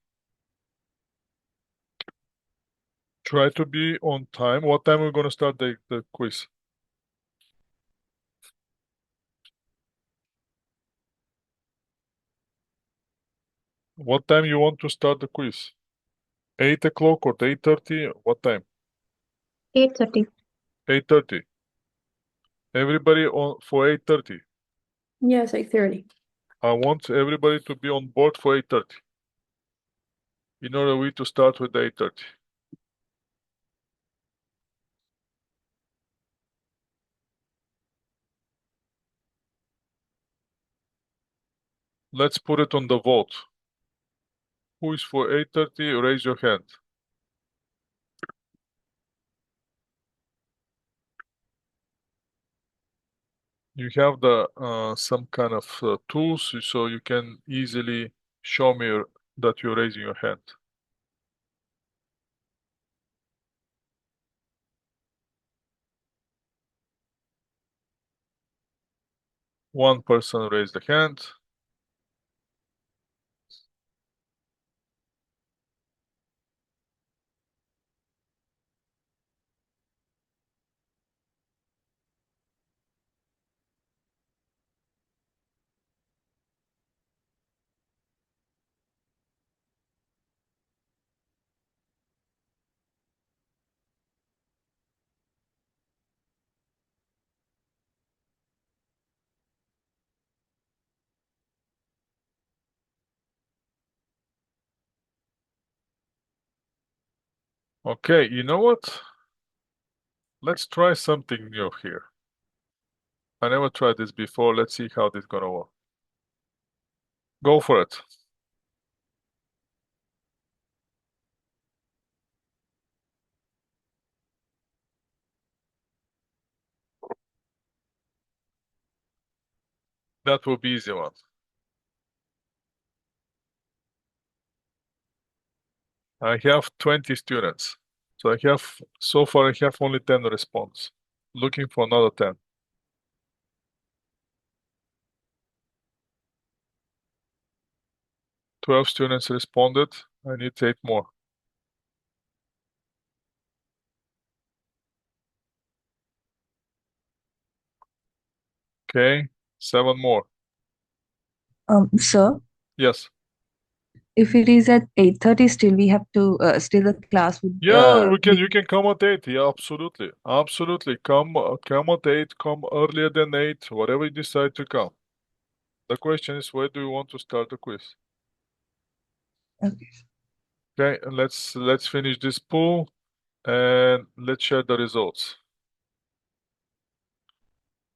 try to be on time. What time are we going to start the quiz? What time you want to start the quiz? 8 o'clock or 8:30? What time? 8:30. 8:30. Everybody on for 8:30. Yes, 8:30. I want everybody to be on board for 8:30. In order we to start with 8:30. Let's put it on the vote. Who is for 8:30? Raise your hand. You have the some kind of tools so you can easily show me that you're raising your hand. One person raised the hand. Okay, you know what? Let's try something new here. I never tried this before. Let's see how this is gonna work. Go for it. That will be easy one. I have 20 students. So so far I have only 10 response. Looking for another 10. 12 students responded. I need 8 more. Okay, 7 more. Sir, Yes. if it is at 8:30, still we have to still the class would Yeah, be. you can come at 8. Yeah, absolutely. Absolutely. Come at 8, come earlier than 8, whatever you decide to come. The question is, where do you want to start the quiz? Okay. Okay, let's finish this poll and let's share the results.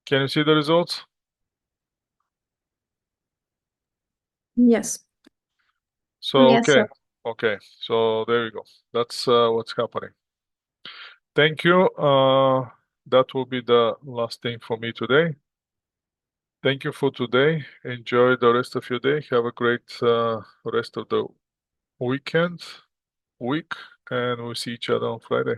Can you see the results? Yes. So Yes, sir. okay. So there you go. That's what's happening. Thank you. That will be the last thing for me today. Thank you for today. Enjoy the rest of your day. Have a great rest of the week, and we'll see each other on Friday.